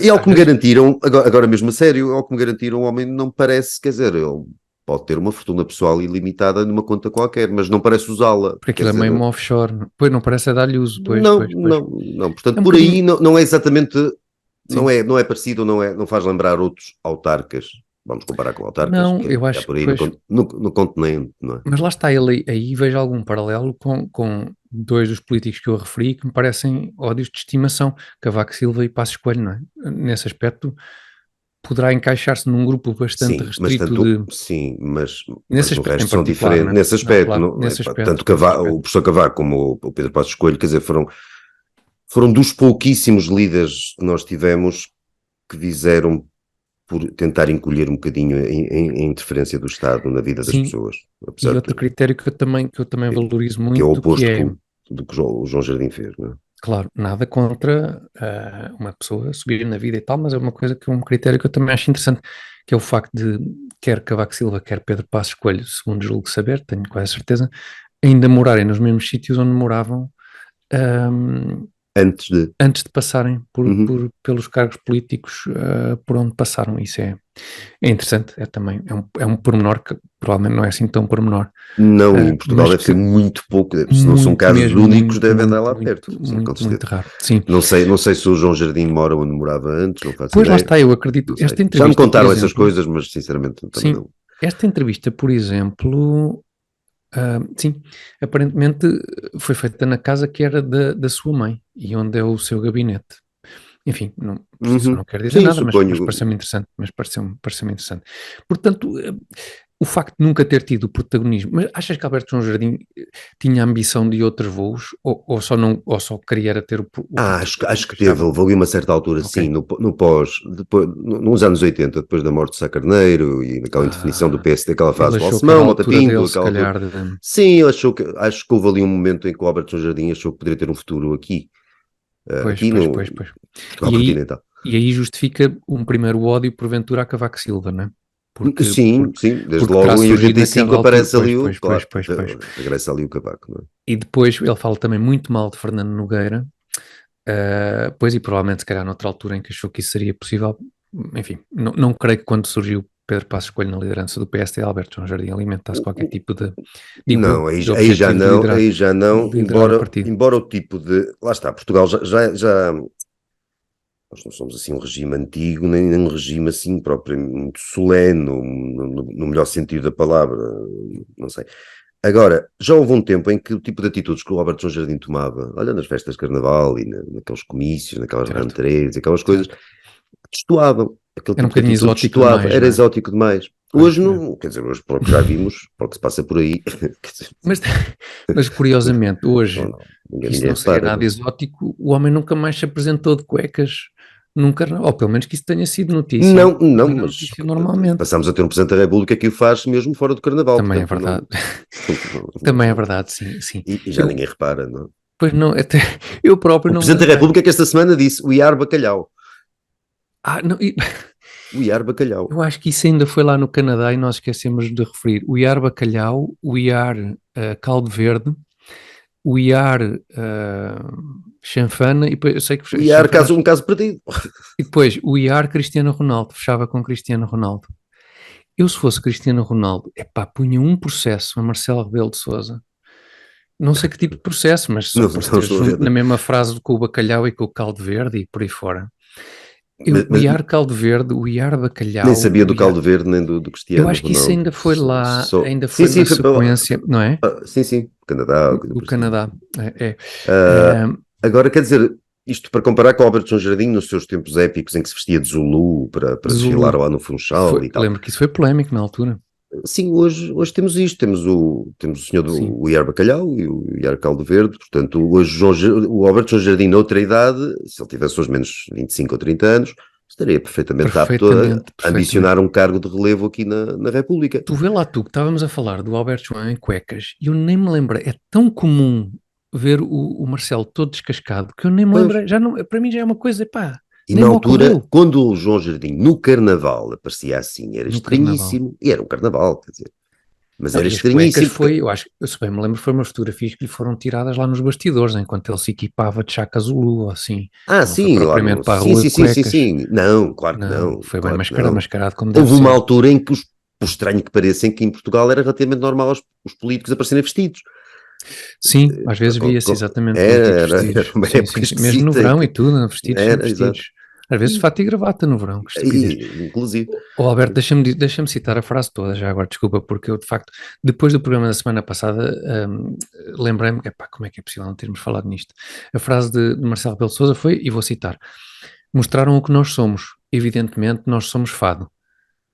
E ao que me garantiram, agora mesmo a sério, ao que me garantiram, o homem não parece, quer dizer, ele pode ter uma fortuna pessoal ilimitada numa conta qualquer, mas não parece usá-la. Porque aquilo é meio uma offshore, pois não parece dar-lhe uso. Não, portanto, por aí não é exatamente, não é parecido, não faz lembrar outros autarcas. Vamos comparar com autarcas, não, eu acho por aí no continente, não é? Mas lá está, ele aí vejo algum paralelo com dois dos políticos que eu referi que me parecem ódios de estimação, Cavaco Silva e Passos Coelho, não é? Nesse aspecto poderá encaixar-se num grupo bastante restrito mas nesse o aspecto resto são diferentes, né? nesse aspecto, nesse aspecto tanto o professor Cavaco como o Pedro Passos Coelho, quer dizer, foram dos pouquíssimos líderes que nós tivemos que fizeram por tentar encolher um bocadinho a interferência do Estado na vida das pessoas. E outro critério que eu também valorizo muito, que é o oposto do que o João Jardim fez, não é? Claro, nada contra uma pessoa subir na vida e tal, mas é uma coisa um critério que eu também acho interessante, que é o facto de quer Cavaco Silva, quer Pedro Passos Coelho, segundo julgo saber, tenho quase certeza, ainda morarem nos mesmos sítios onde moravam antes de passarem pelos cargos políticos por onde passaram. Isso é interessante, também é um pormenor que provavelmente não é assim tão pormenor. Não, em Portugal deve ser muito pouco, se não são casos únicos, deve andar lá perto. Muito raro, sim. Não sei se o João Jardim mora onde morava antes, não faço Pois ideia. Lá está, eu acredito. Esta entrevista, já me contaram essas coisas, mas sinceramente também não. Esta entrevista, por exemplo, Sim, aparentemente foi feita na casa que era da sua mãe e onde é o seu gabinete. Enfim, por isso Uhum. não quer dizer Sim, nada, mas suponho. pareceu-me interessante, pareceu-me interessante. Portanto, o facto de nunca ter tido protagonismo, mas achas que Alberto João Jardim tinha ambição de outros voos ou só não, ou só queria era ter o Acho protagonismo que que teve, achava? houve ali uma certa altura, sim, Ok. no pós, depois, nos anos 80, depois da morte de Sá Carneiro e naquela indefinição do Ah, PSD, aquela ele fase, achou que era Balsemão, a Mota altura Pinto, dele, se aquela altura. calhar, Sim, acho que houve ali um momento em que o Alberto João Jardim achou que poderia ter um futuro aqui, pois, aqui pois, no pois, pois. Portugal E aí, continental. e aí justifica um primeiro ódio porventura a Cavaco Silva, não é? Porque, Sim, porque, sim, desde porque terá logo em surgido 85 naquela altura. aparece Pois, ali o, pois, pois, claro, pois, pois. regressa ali o Cavaco, não é? E depois ele fala também muito mal de Fernando Nogueira, pois e provavelmente se calhar noutra altura em que achou que isso seria possível, enfim, não creio que quando surgiu Pedro Passos Coelho na liderança do PSD, Alberto João Jardim alimentasse O- qualquer o- tipo de, digo Não, eu, de objetivo aí já não, de liderar o partido. embora o tipo de, lá está, Portugal já nós não somos assim um regime antigo, nem um regime assim propriamente muito solene, no melhor sentido da palavra, não sei. Agora, já houve um tempo em que o tipo de atitudes que o Alberto João Jardim tomava, olha, nas festas de carnaval e naqueles comícios, naquelas Certo, ranteiras, aquelas coisas, certo. destoavam. Aquele Era um tipo de bocadinho atitude exótico destoava, demais, era não é? exótico demais. Pois, Hoje é. não, quer dizer, hoje pelo que já vimos, pelo que se passa por aí, quer dizer, Mas, mas curiosamente, não, hoje, não, que isso ninguém não seria repara, nada não é? exótico, o homem nunca mais se apresentou de cuecas num carnaval, ou pelo menos que isso tenha sido notícia. Não, não, Não era mas notícia normalmente. passamos a ter um Presidente da República que o faz mesmo fora do Carnaval, Também é portanto verdade. não, Também é verdade, sim, sim. e já Eu, ninguém repara, não é? pois não, até, eu próprio O não me Presidente da lembrei. República que esta semana disse We are bacalhau. Não, We are bacalhau. eu acho que isso ainda foi lá no Canadá e nós esquecemos de referir. O Iar Bacalhau, o Iar Caldo Verde, o Iar Chanfana, e depois, eu sei que We are Chanfana, um caso perdido. e depois o Iar Cristiano Ronaldo, fechava com Cristiano Ronaldo. Eu, se fosse Cristiano Ronaldo, epá, punha um processo a Marcelo Rebelo de Sousa. Não sei que tipo de processo, mas só Não, por se não ter estou a junto ver. na mesma frase com o bacalhau e com o caldo verde e por aí fora. O Mas Iar Caldo Verde, o Iar nem Bacalhau, sabia do caldo verde nem do eu Cristiano acho que isso Ronaldo. ainda foi lá, ainda Sim, foi sim, na sequência, não é? sim, sim, Canadá, coisa Do parecida. Canadá. É. Ah, agora, quer dizer, isto para comparar com o Alberto João Jardim nos seus tempos épicos em que se vestia de Zulu para desfilar Zulu. lá no Funchal e tal. Lembro que isso foi polémico na altura. Sim, hoje temos isto, temos o senhor Sim, o Iar Bacalhau e o Iar Caldo Verde, portanto, hoje o Alberto João Jardim, noutra idade, se ele tivesse uns menos 25 ou 30 anos, estaria perfeitamente apto perfeitamente, a perfeitamente. ambicionar um cargo de relevo aqui na República. Tu vê lá tu, que estávamos a falar do Alberto João em cuecas, e eu nem me lembrei, é tão comum ver o Marcelo todo descascado, que eu nem me Pois. lembrei, já não, para mim já é uma coisa, pá, E nem na me altura, ocorreu quando o João Jardim, no Carnaval, aparecia assim, era no Carnaval. estranhíssimo, e era um Carnaval, quer dizer, mas Não, era e as cuecas estranhíssimo, foi, porque eu acho, eu se bem me lembro, foram umas fotografias que lhe foram tiradas lá nos bastidores, enquanto ele se equipava de Chaka Zulu, ou assim. Não foi sim, lá propriamente no. para a Sim, rua sim, de sim, sim, cuecas. sim. Não, claro que Não, não, foi bem claro que não. mascarado como deve Houve uma ser. altura em que, por estranho que pareça, em que em Portugal era relativamente normal os políticos aparecerem vestidos. Sim, às vezes via-se exatamente políticos Era vestidos. uma Sim, época sim, sim. Mesmo no esquisita em verão e que tudo, vestidos, sempre era, exato. vestidos. Às vezes E, fato e gravata no verão, que estupidez. inclusive. Alberto, deixa-me citar a frase toda já agora, desculpa, porque eu de facto, depois do programa da semana passada, lembrei-me, epá, como é que é possível não termos falado nisto? A frase de Marcelo Rebelo de Sousa foi, e vou citar: mostraram o que nós somos. Evidentemente, nós somos fado,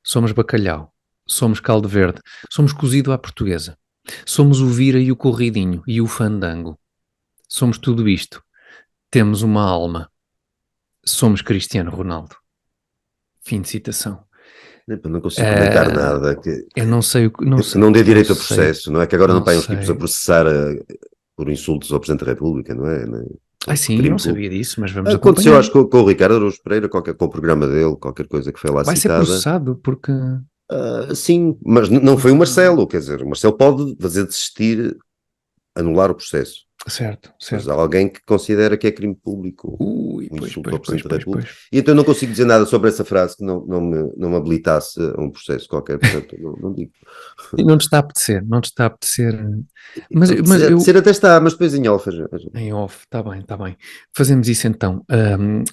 somos bacalhau, somos caldo verde, somos cozido à portuguesa, somos o vira e o corridinho e o fandango. Somos tudo isto. Temos uma alma. Somos Cristiano Ronaldo. Fim de citação. Não consigo comentar Ah, nada eu não sei o que, não que não sei, dê não direito a sei, processo, não é? Que agora não não param os tipos a sei. processar por insultos ao Presidente da República, não é? Ai Por sim, crime não público. sabia disso, mas vamos Aconteceu, acompanhar. acho que com o Ricardo Araújo Pereira, com o programa dele, qualquer coisa que foi lá Vai ser citada. processado porque Sim, mas não foi o Marcelo, quer dizer, o Marcelo pode fazer desistir, anular o processo. Certo, Mas há certo. alguém que considera que é crime público Ui, o pois, insulto pois, ao pois, Presidente da pois, República. pois. E então eu não consigo dizer nada sobre essa frase que não me habilitasse a um processo qualquer, portanto não digo. E não te está a apetecer, não te está a apetecer. Mas Ser, eu, ser até está, mas depois em off. em off, está bem, está bem. Fazemos isso então.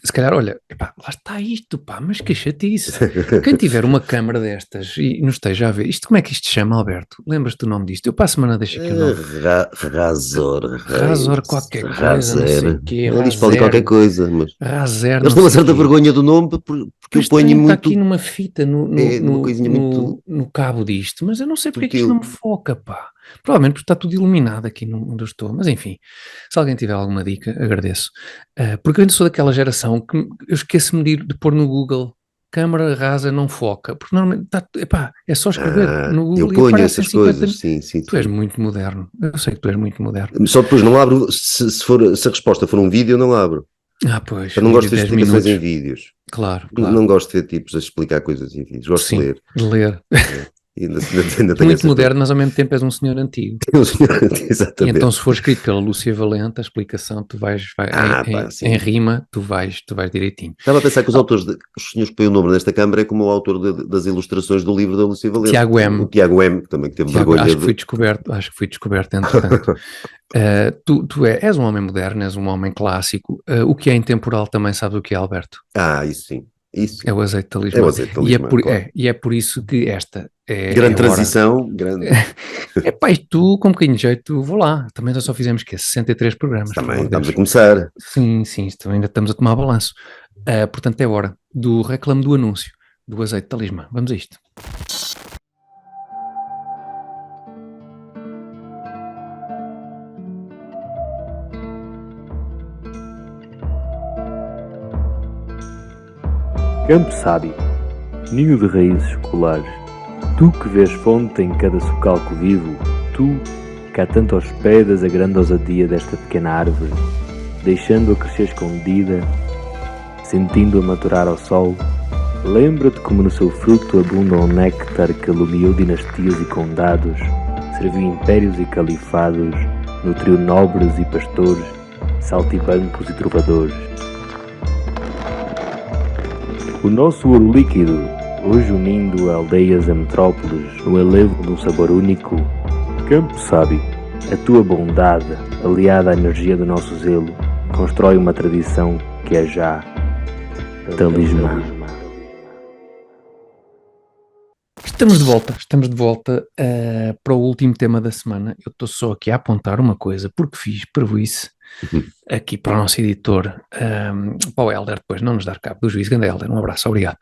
Se calhar, olha, epá, lá está isto, pá, mas que chatice. Quem tiver uma câmara destas e nos esteja a ver, isto como é que isto se chama, Alberto? Lembras-te do nome disto? Eu para a semana deixo aqui o nome. Razor, Razor Reis, qualquer coisa, não sei o Razer. quê, Eles podem qualquer Razer, coisa, mas Razer, eles não têm uma sei o certa quê. vergonha do nome porque Pois eu ponho estranho, está aqui muito, numa fita de uma coisinha muito no cabo disto, mas eu não sei porque é que isto não sutil. me foca, pá. Provavelmente porque está tudo iluminado aqui onde eu estou, mas enfim, se alguém tiver alguma dica, agradeço. Porque eu ainda sou daquela geração que eu esqueço-me de pôr no Google câmara rasa não foca, porque normalmente epá, é só escrever no Eu Google e ponho aparecem essas 50. coisas, sim, sim, Tu és sim. muito moderno, eu sei que tu és muito moderno. Só depois não abro, se a resposta for um vídeo, eu não abro. Ah, pois, Eu um não vídeo gosto de de ver 10 explicações em minutos, vídeos. claro, claro. Não gosto de ver tipos a explicar coisas em vídeos. Gosto de Sim, ler. de ler. E ainda tenho Muito essa coisa. moderno, mas ao mesmo tempo és um senhor antigo. E então, Exatamente. se for escrito pela Lúcia Valente, a explicação, Pá, em sim. rima, tu vais direitinho. Estava a pensar que os Oh, autores, os senhores que põem o nome nesta Câmara é como o autor das ilustrações do livro da Lúcia Valente, Tiago o M. Tiago M, que também teve Tiago, vergonha de. acho que fui descoberto, entretanto. És um homem moderno, és um homem clássico. O que é intemporal também sabes o que é, Alberto? Isso sim. Isso É sim. o azeite de É o talismã. azeite de talismã, claro. E é por isso que esta é Grande a hora. transição, grande. É pá, isto tu, com um bocadinho de jeito, vou lá. Também nós só fizemos que 63 programas, por Também amor de estamos a Deus. começar. Sim, sim, isto ainda estamos a tomar balanço. Portanto, é hora do reclame do anúncio do azeite de talismã. Vamos a isto. Campo Sábio, ninho de raízes escolares, tu que vês fonte em cada socalco vivo, tu que há tanto hospedas a grande ousadia desta pequena árvore, deixando-a crescer escondida, sentindo-a maturar ao sol, lembra-te como no seu fruto abunda um néctar que alumiou dinastias e condados, serviu impérios e califados, nutriu nobres e pastores, saltibancos e trovadores. O nosso ouro líquido, hoje unindo aldeias a metrópoles no elevo de um sabor único, Campo Sábio, a tua bondade, aliada à energia do nosso zelo, constrói uma tradição que é já talismã. Estamos de volta para o último tema da semana. Eu estou só aqui a apontar uma coisa, porque fiz prejuízo aqui para o nosso editor, para o Helder, depois não nos dar cabo do juízo. Grande Helder, um abraço, obrigado.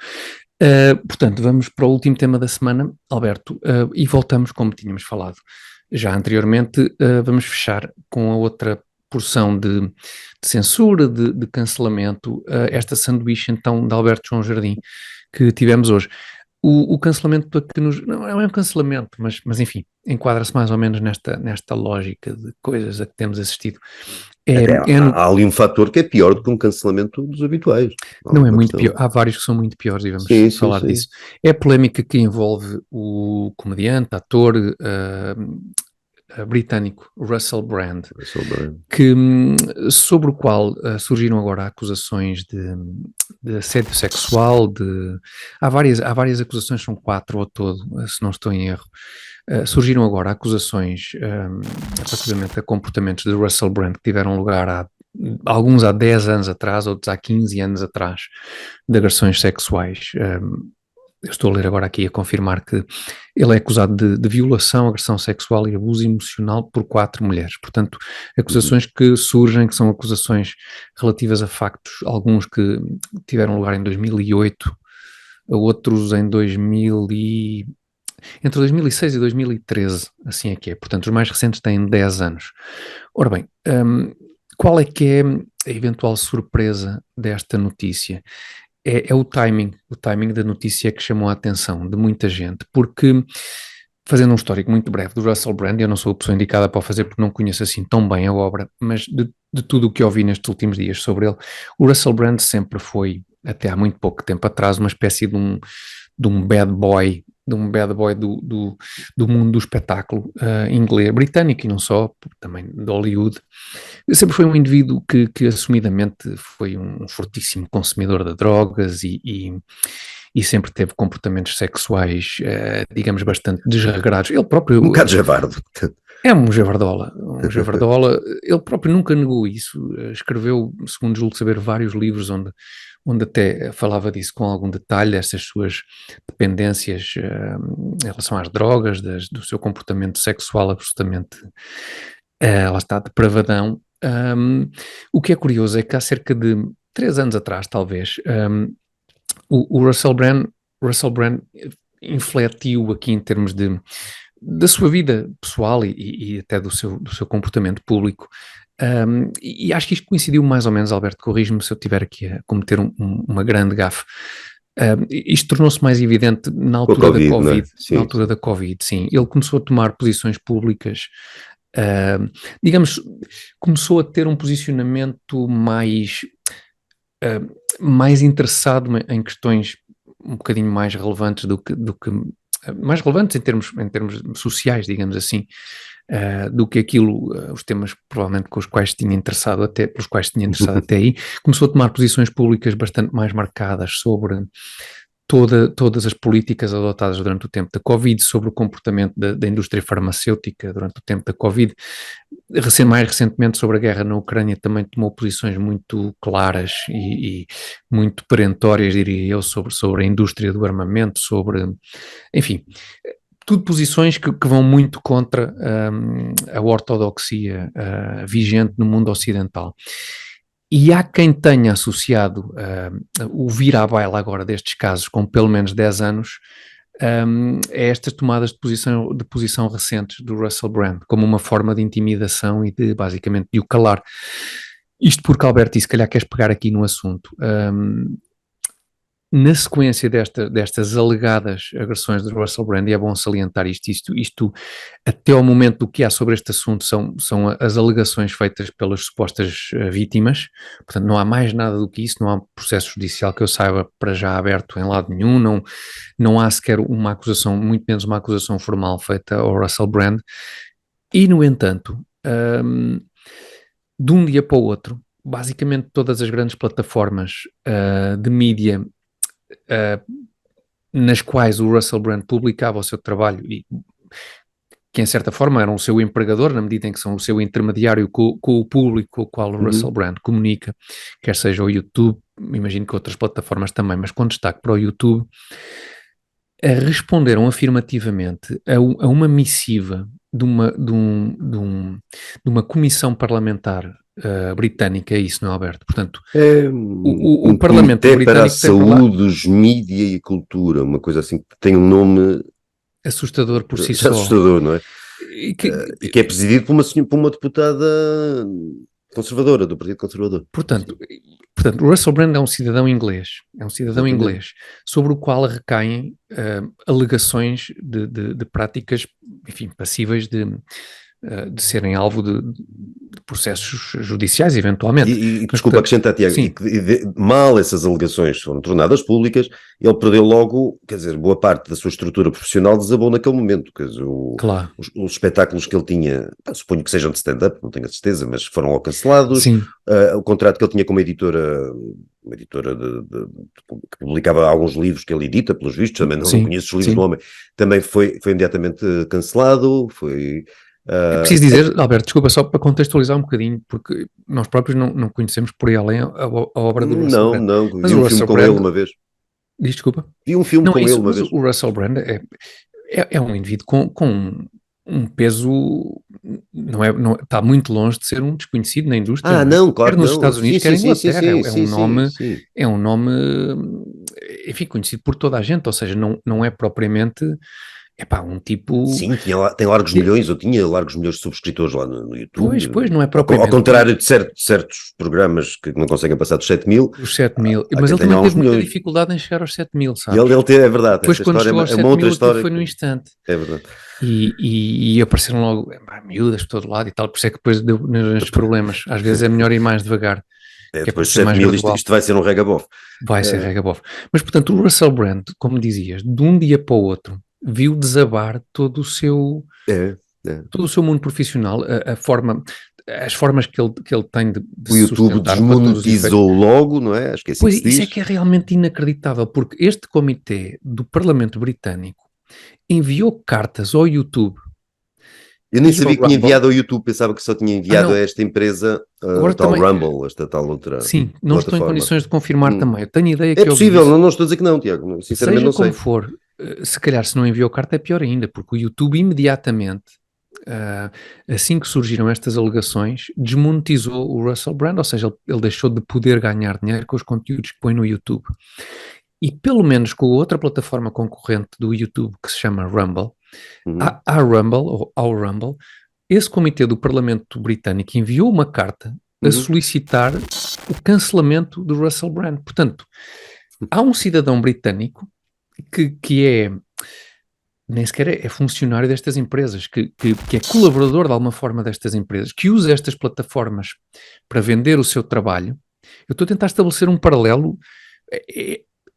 Portanto, vamos para o último tema da semana, Alberto, e voltamos, como tínhamos falado já anteriormente, vamos fechar com a outra porção de censura, de cancelamento, esta sanduíche então de Alberto João Jardim que tivemos hoje. O cancelamento que nos. Não é um cancelamento, mas enfim, enquadra-se mais ou menos nesta lógica de coisas a que temos assistido. Até há ali um fator que é pior do que um cancelamento dos habituais. Não é muito pior, há vários que são muito piores e vamos Sim, falar sim. disso. É a polémica que envolve o comediante, ator britânico Russell Brand, que, sobre o qual surgiram agora acusações de assédio sexual, há várias acusações, são 4 ao todo, se não estou em erro. Surgiram agora acusações relativamente a comportamentos de Russell Brand que tiveram lugar alguns há 10 anos atrás, outros há 15 anos atrás, de agressões sexuais. Eu estou a ler agora aqui a confirmar que ele é acusado de violação, agressão sexual e abuso emocional por 4 mulheres. Portanto, acusações que surgem, que são acusações relativas a factos, alguns que tiveram lugar em 2008, outros em entre 2006 e 2013, assim é que é. Portanto, os mais recentes têm 10 anos. Ora bem, qual é que é a eventual surpresa desta notícia? É o timing da notícia que chamou a atenção de muita gente, porque, fazendo um histórico muito breve do Russell Brand, eu não sou a pessoa indicada para o fazer porque não conheço assim tão bem a obra, mas de tudo o que ouvi nestes últimos dias sobre ele, o Russell Brand sempre foi, até há muito pouco tempo atrás, uma espécie de um bad boy de um bad boy do mundo do espetáculo inglês, britânico e não só, também de Hollywood. Sempre foi um indivíduo que assumidamente foi um fortíssimo consumidor de drogas e sempre teve comportamentos sexuais, digamos, bastante desregrados. Ele próprio... Um bocado javardo. É um javardola. Ele próprio nunca negou isso. Escreveu, segundo julgo saber, vários livros onde até falava disso com algum detalhe, essas suas dependências em relação às drogas, do seu comportamento sexual absolutamente, lá está, depravadão. O que é curioso é que há cerca de 3 anos atrás, talvez, o Russell Brand infletiu aqui em termos da sua vida pessoal e até do seu comportamento público. E acho que isto coincidiu mais ou menos, Alberto, corrige-me se eu estiver aqui a cometer uma grande gafe. Isto tornou-se mais evidente na altura da Covid. Sim. Na altura da Covid, sim. Ele começou a tomar posições públicas, digamos, começou a ter um posicionamento mais interessado em questões um bocadinho mais relevantes do que mais relevantes em termos sociais, digamos assim, do que aquilo, os temas provavelmente com os quais tinha interessado pelos quais tinha interessado até aí. Começou a tomar posições públicas bastante mais marcadas sobre todas as políticas adotadas durante o tempo da Covid, sobre o comportamento da indústria farmacêutica durante o tempo da Covid. Mais recentemente, sobre a guerra na Ucrânia, também tomou posições muito claras e muito perentórias, diria eu, sobre a indústria do armamento, enfim, tudo posições que vão muito contra a ortodoxia vigente no mundo ocidental. E há quem tenha associado o vir à baila agora destes casos com pelo menos 10 anos a estas tomadas de posição recentes do Russell Brand, como uma forma de intimidação e basicamente, de o calar. Isto porque, Alberto, e se calhar queres pegar aqui no assunto, na sequência destas alegadas agressões do Russell Brand, e é bom salientar isto até ao momento do que há sobre este assunto são as alegações feitas pelas supostas vítimas, portanto não há mais nada do que isso, não há processo judicial que eu saiba para já aberto em lado nenhum, não há sequer uma acusação, muito menos uma acusação formal feita ao Russell Brand, e no entanto, de um dia para o outro, basicamente todas as grandes plataformas de mídia nas quais o Russell Brand publicava o seu trabalho e que em certa forma eram o seu empregador, na medida em que são o seu intermediário com o público com o qual o Russell Brand comunica, quer seja o YouTube, imagino que outras plataformas também, mas com destaque para o YouTube, responderam afirmativamente a uma missiva de uma comissão parlamentar britânica, é isso, não é, Alberto? Portanto, o Parlamento britânico para a saúde, os mídia e a cultura, uma coisa assim que tem um nome assustador por si só. Assustador, não é? E que é presidido por uma deputada conservadora, do Partido Conservador. Portanto, o Russell Brand é um cidadão inglês, sobre o qual recaem alegações de práticas, enfim, passíveis de serem alvo de processos judiciais, eventualmente. Desculpa acrescentar, Tiago, mal essas alegações foram tornadas públicas, ele perdeu logo, quer dizer, boa parte da sua estrutura profissional desabou naquele momento, quer dizer, claro. os espetáculos que ele tinha, suponho que sejam de stand-up, não tenho a certeza, mas foram logo cancelados. O contrato que ele tinha com uma editora que publicava alguns livros que ele edita, pelos vistos, também não conheço os livros do homem, também foi imediatamente cancelado, É preciso dizer, Alberto, desculpa, só para contextualizar um bocadinho, porque nós próprios não conhecemos por aí além a obra do Russell Brand. Não, vi um filme com ele uma vez. Desculpa? Vi um filme com ele uma vez. O Russell Brand é um indivíduo com um peso, está muito longe de ser um desconhecido na indústria. Não, claro. Quer nos Estados Unidos, quer em Inglaterra. É um nome, enfim, conhecido por toda a gente, ou seja, não é propriamente... um tipo... Sim, tem largos milhões, eu tinha largos milhões de subscritores lá no YouTube. Pois, não é propriamente... Ao contrário de certos programas que não conseguem passar dos 7 mil. Os 7 mil, mas ele também teve muita dificuldade em chegar aos 7 mil, sabe? Ele teve, é verdade. Depois quando chegou aos 7 mil, foi no instante. É verdade. E apareceram logo miúdas por todo lado e tal, por isso é que depois deu nos problemas. Às vezes é melhor ir mais devagar. Depois de 7 mil, isto vai ser um regabof. Vai ser regabof. Mas, portanto, o Russell Brand, como dizias, de um dia para o outro, viu desabar É. todo o seu mundo profissional, as formas que ele tem de O se YouTube sustentar para todos os efeitos. desmonetizou logo, não é? Acho que é assim Pois, que se isso é diz. que é realmente inacreditável, porque este comitê do Parlamento Britânico enviou cartas ao YouTube Eu nem e ao sabia que tinha Rumble. enviado ao YouTube, pensava que só tinha enviado a Não, esta empresa, agora tal também, Rumble, esta tal outra sim, não estou em plataforma. condições de confirmar também. Eu tenho a ideia É que houve possível, isso. não estou a dizer que não, Tiago, sinceramente Seja não como sei. for, se calhar se não enviou carta é pior ainda, porque o YouTube imediatamente, assim que surgiram estas alegações, desmonetizou o Russell Brand, ou seja, ele deixou de poder ganhar dinheiro com os conteúdos que põe no YouTube. E pelo menos com a outra plataforma concorrente do YouTube que se chama Rumble, à Rumble, ou ao Rumble, esse comitê do Parlamento Britânico enviou uma carta a solicitar o cancelamento do Russell Brand. Portanto, há um cidadão britânico que é, nem sequer é funcionário destas empresas, que é colaborador de alguma forma destas empresas, que usa estas plataformas para vender o seu trabalho. Eu estou a tentar estabelecer um paralelo,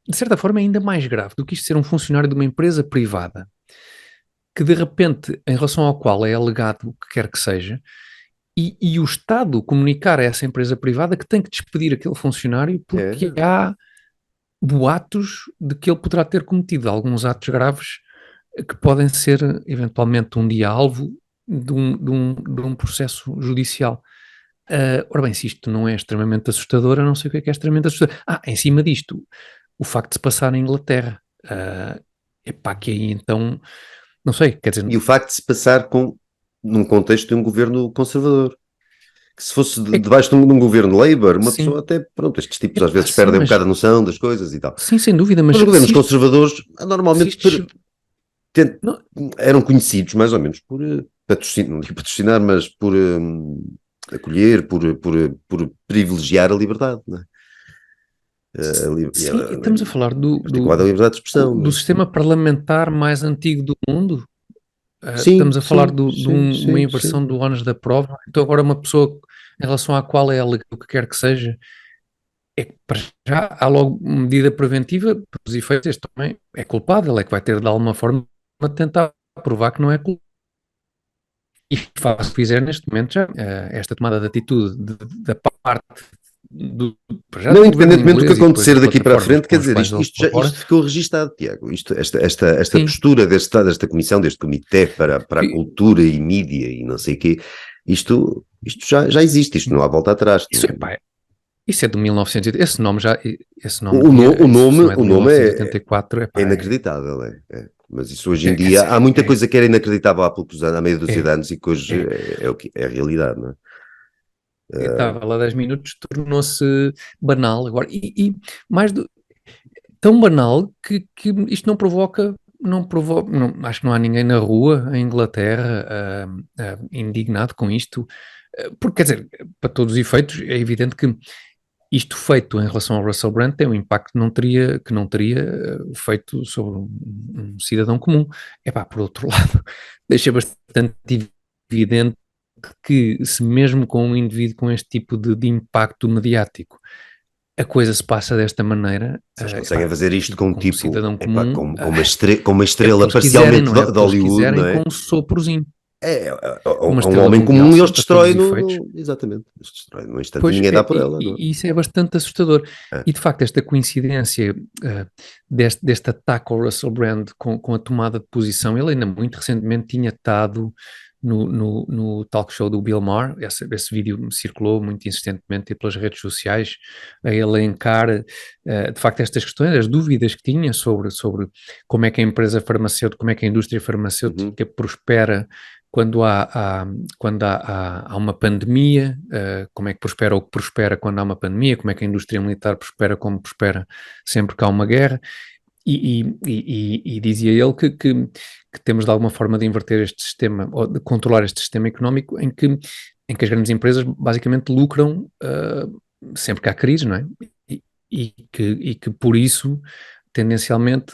de certa forma é ainda mais grave do que isto ser um funcionário de uma empresa privada, que de repente, em relação ao qual é alegado o que quer que seja, e o Estado comunicar a essa empresa privada que tem que despedir aquele funcionário porque há boatos de que ele poderá ter cometido alguns atos graves que podem ser eventualmente um dia alvo de um processo judicial. Ora bem, se isto não é extremamente assustador, eu não sei o que é extremamente assustador. Em cima disto, o facto de se passar na Inglaterra, epá, que aí então, não sei, quer dizer... E o facto de se passar num contexto de um governo conservador. Que se fosse debaixo de um governo Labour, uma pessoa até, pronto, estes tipos às vezes perdem um bocado a noção das coisas e tal. Sim, sem dúvida, mas... Os governos conservadores normalmente não, eram conhecidos mais ou menos por patrocinar, mas por acolher, por privilegiar a liberdade, não é? Sim, estamos a falar do articulada a liberdade de expressão. do sistema parlamentar mais antigo do mundo. Sim, estamos a falar de sim, uma inversão do ónus da prova. Então agora uma pessoa em relação à qual é o que quer que seja, é que para já há logo medida preventiva, para os efeitos, este também é culpado, ele é que vai ter de alguma forma tentar provar que não é culpado. E faz o que fizer neste momento já, esta tomada de atitude da parte não, independentemente do que acontecer daqui para a frente, quer dizer, isto ficou registado, Tiago. Esta postura desta comissão, deste comitê para a cultura e mídia e não sei o quê, isto já existe, isto não há volta atrás. Isso é de 1980, esse nome o nome é 1984, é inacreditável, mas isso hoje em dia, há muita coisa que era inacreditável há poucos anos, há meia dúzia de anos, e que hoje é a realidade, não é? Estava lá 10 minutos, tornou-se banal agora, e mais tão banal que isto não provoca, acho que não há ninguém na rua, em Inglaterra, indignado com isto, porque quer dizer, para todos os efeitos, é evidente que isto feito em relação ao Russell Brand tem um impacto que não teria feito sobre um cidadão comum. Por outro lado, deixa bastante evidente que se mesmo com um indivíduo com este tipo de impacto mediático a coisa se passa desta maneira... Vocês conseguem fazer isto com um tipo, cidadão comum, com uma estrela parcialmente de Hollywood, não é? Com um soprozinho. Um homem comum e eles destroem exatamente, eles destroem num instante e ninguém dá por ela. E isso é bastante assustador. E de facto esta coincidência deste ataque ao Russell Brand com a tomada de posição, ele ainda muito recentemente tinha estado no talk show do Bill Maher, esse vídeo circulou muito insistentemente pelas redes sociais, a elencar de facto estas questões, as dúvidas que tinha sobre como é que a empresa farmacêutica, como é que a indústria farmacêutica prospera quando há uma pandemia, como é que prospera ou que prospera quando há uma pandemia, como é que a indústria militar prospera como prospera sempre que há uma guerra, e dizia ele que temos de alguma forma de inverter este sistema, ou de controlar este sistema económico em que as grandes empresas basicamente lucram sempre que há crise, não é? E que por isso tendencialmente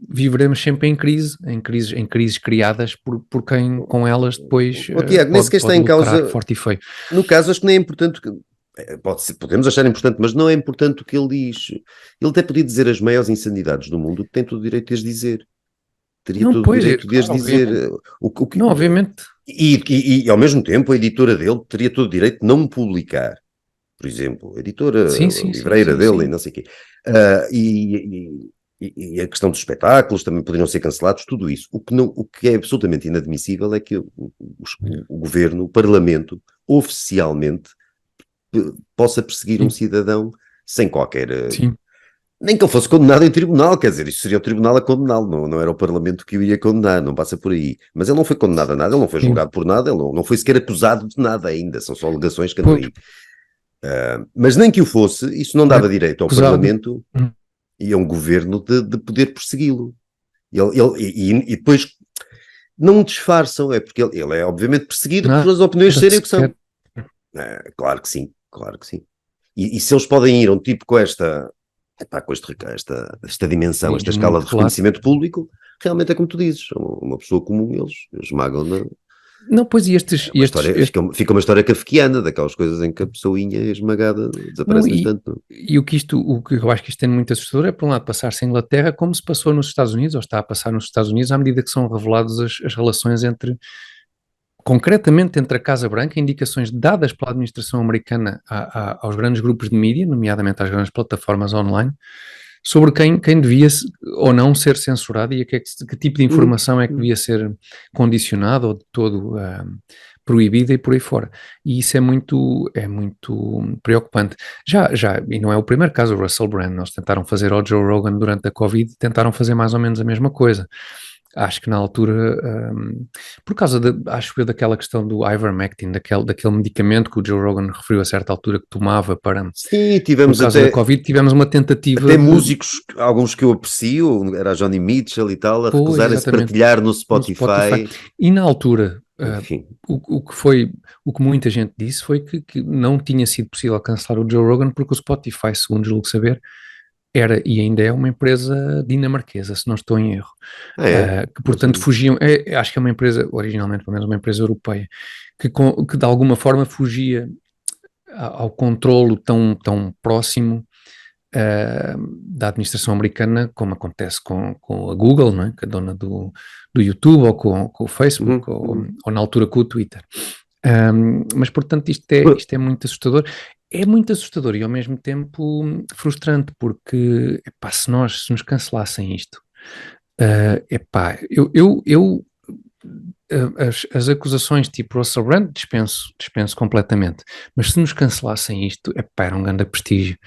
viveremos sempre em crises criadas por quem com elas depois Tiago, nem sequer está em causa forte e feio. No caso, acho que nem é importante podemos achar importante, mas não é importante o que ele diz. Ele até podia dizer as maiores insanidades do mundo, que tem todo o direito de as dizer. teria Não, todo o pois, direito de as claro, dizer. obviamente. O que, Não, obviamente. e, ao mesmo tempo a editora dele teria todo o direito de não me publicar. Por exemplo, a editora Sim, sim, sim, livreira sim, dele e sim. não sei o quê. E a questão dos espetáculos também poderiam ser cancelados, tudo isso. O que é absolutamente inadmissível é que o governo, o parlamento, oficialmente possa perseguir um Sim, cidadão sem qualquer... sim. nem que ele fosse condenado em tribunal, quer dizer, isso seria o tribunal a condená-lo, não era o parlamento que o iria condenar, não passa por aí. Mas ele não foi condenado a nada, ele não foi Sim. julgado por nada, ele não foi sequer acusado de nada ainda, são só alegações que andam Pois, aí. Mas nem que o fosse, isso não não dava é direito ao acusado. Parlamento e a um governo de poder persegui-lo. E depois não o disfarçam, é porque ele é obviamente perseguido por as opiniões Nada serem o que são. sequer. Claro que sim, claro que sim. E se eles podem ir a um tipo com esta dimensão, esta E escala de muito claro. reconhecimento público, realmente é como tu dizes, uma pessoa comum, eles esmagam-na. Não, pois, e É uma história, fica uma história kafkiana, daquelas coisas em que a pessoinha é esmagada, não, desaparece no instante. Não? e o que eu acho que isto é muito assustador é, por um lado, passar-se em Inglaterra como se passou nos Estados Unidos, ou está a passar nos Estados Unidos, à medida que são reveladas as relações concretamente entre a Casa Branca, indicações dadas pela administração americana aos grandes grupos de mídia, nomeadamente às grandes plataformas online, sobre quem devia ou não ser censurado e que tipo de informação é que devia ser condicionada ou de todo proibida e por aí fora. E isso é muito preocupante. E não é o primeiro caso, o Russell Brand, eles tentaram fazer ao Joe Rogan durante a Covid, tentaram fazer mais ou menos a mesma coisa. Acho que na altura, por causa acho eu, daquela questão do ivermectin, daquele medicamento que o Joe Rogan referiu a certa altura que tomava Sim, por tivemos causa da Covid, tivemos uma tentativa até músicos, alguns que eu aprecio, era Johnny Mitchell e tal, a Pois, recusarem-se exatamente, partilhar no no Spotify. Spotify. E na altura, Enfim. o que muita gente disse foi que não tinha sido possível cancelar o Joe Rogan porque o Spotify, segundo julgo saber, era e ainda é uma empresa dinamarquesa, se não estou em erro. Que portanto fugiam, acho que é uma empresa, originalmente pelo menos uma empresa europeia, que de alguma forma fugia ao controlo tão próximo da administração americana, como acontece com a Google, não é? Que é a dona do YouTube, ou com o Facebook, ou na altura com o Twitter. Mas portanto isto é muito assustador. É muito assustador e ao mesmo tempo frustrante, porque epá, se nos cancelassem isto, as acusações tipo Russell Brand dispenso completamente, mas se nos cancelassem isto, epá, era um grande prestígio.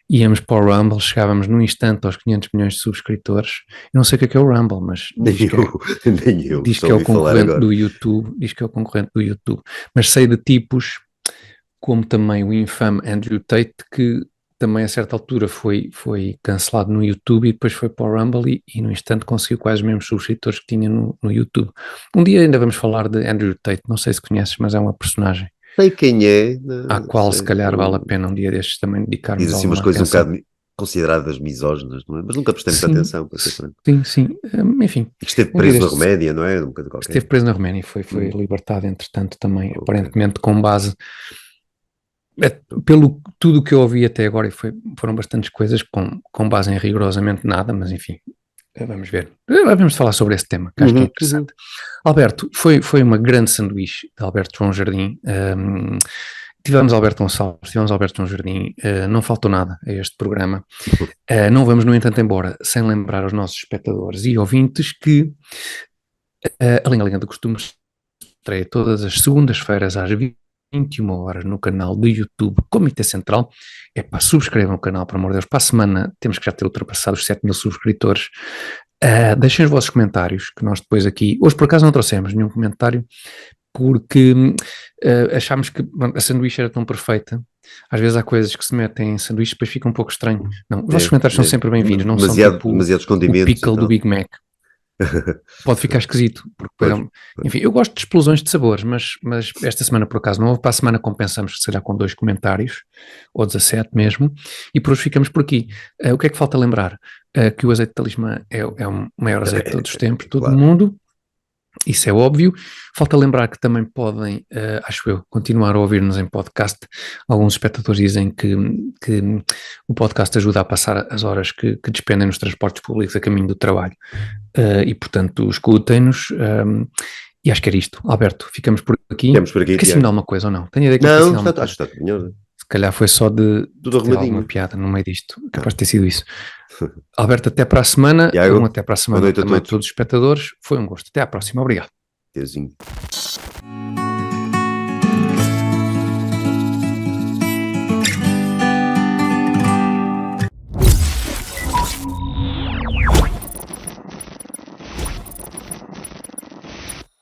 Íamos para o Rumble, chegávamos num instante aos 500 milhões de subscritores. Eu não sei o que é o Rumble, mas Nem eu, diz que é o concorrente do YouTube, mas sei de tipos como também o infame Andrew Tate, que também a certa altura foi cancelado no YouTube e depois foi para o Rumble e no instante conseguiu quase os mesmos subscritores que tinha no YouTube. Um dia ainda vamos falar de Andrew Tate, não sei se conheces, mas é uma personagem sei quem é. à qual se calhar vale a pena um dia destes também dedicarmos diz assim alguma umas coisas atenção. um bocado consideradas misóginas, não é? Mas nunca prestei muita atenção, para ser franco. Sim, enfim. E que esteve preso na Roménia, não é? Um bocado qualquer. Esteve preso na Roménia e foi libertado entretanto também, aparentemente com base... Pelo tudo que eu ouvi até agora, e foram bastantes coisas com base em rigorosamente nada, mas enfim, vamos ver. Vamos falar sobre esse tema, que acho que é interessante. Alberto, foi uma grande sanduíche de Alberto João Jardim. Tivemos Alberto Gonçalves, tivemos Alberto João Jardim, não faltou nada a este programa. Não vamos, no entanto, embora sem lembrar aos nossos espectadores e ouvintes que a Linha de Costumes estreia todas as segundas-feiras às 21 horas no canal do YouTube Comitê Central. Subscrevam o canal, por amor de Deus. Para a semana temos que já ter ultrapassado os 7 mil subscritores. Deixem os vossos comentários, que nós depois aqui... Hoje, por acaso, não trouxemos nenhum comentário, porque achámos que a sanduíche era tão perfeita. Às vezes há coisas que se metem em sanduíche e depois fica um pouco estranho. Não, os vossos comentários são sempre bem-vindos, não são tipo o pickle do Big Mac. Pode ficar esquisito, porque enfim, eu gosto de explosões de sabores, mas esta semana por acaso não houve. Para a semana compensamos, se calhar, com 2 comentários, ou 17 mesmo, e por hoje ficamos por aqui. O que é que falta lembrar? Que o azeite de talismã é o maior azeite de todos os tempos, todo o mundo Isso é óbvio. Falta lembrar que também podem, acho eu, continuar a ouvir-nos em podcast. Alguns espectadores dizem que o podcast ajuda a passar as horas que despendem nos transportes públicos a caminho do trabalho. E, portanto, escutem-nos. E acho que era isto. Alberto, ficamos por aqui. Ficamos por aqui, Esqueci-me de alguma coisa ou não? Tenho a ideia que Não, esqueci de alguma acho que coisa. está melhor. Se calhar foi só de Tudo ter alguma arrumadinho. piada no meio disto. Capaz de ter sido isso. Alberto, até para a semana. Tiago, Até para a semana boa noite a também a todos. todos os espectadores. Foi um gosto. Até à próxima. Obrigado. Deusinho.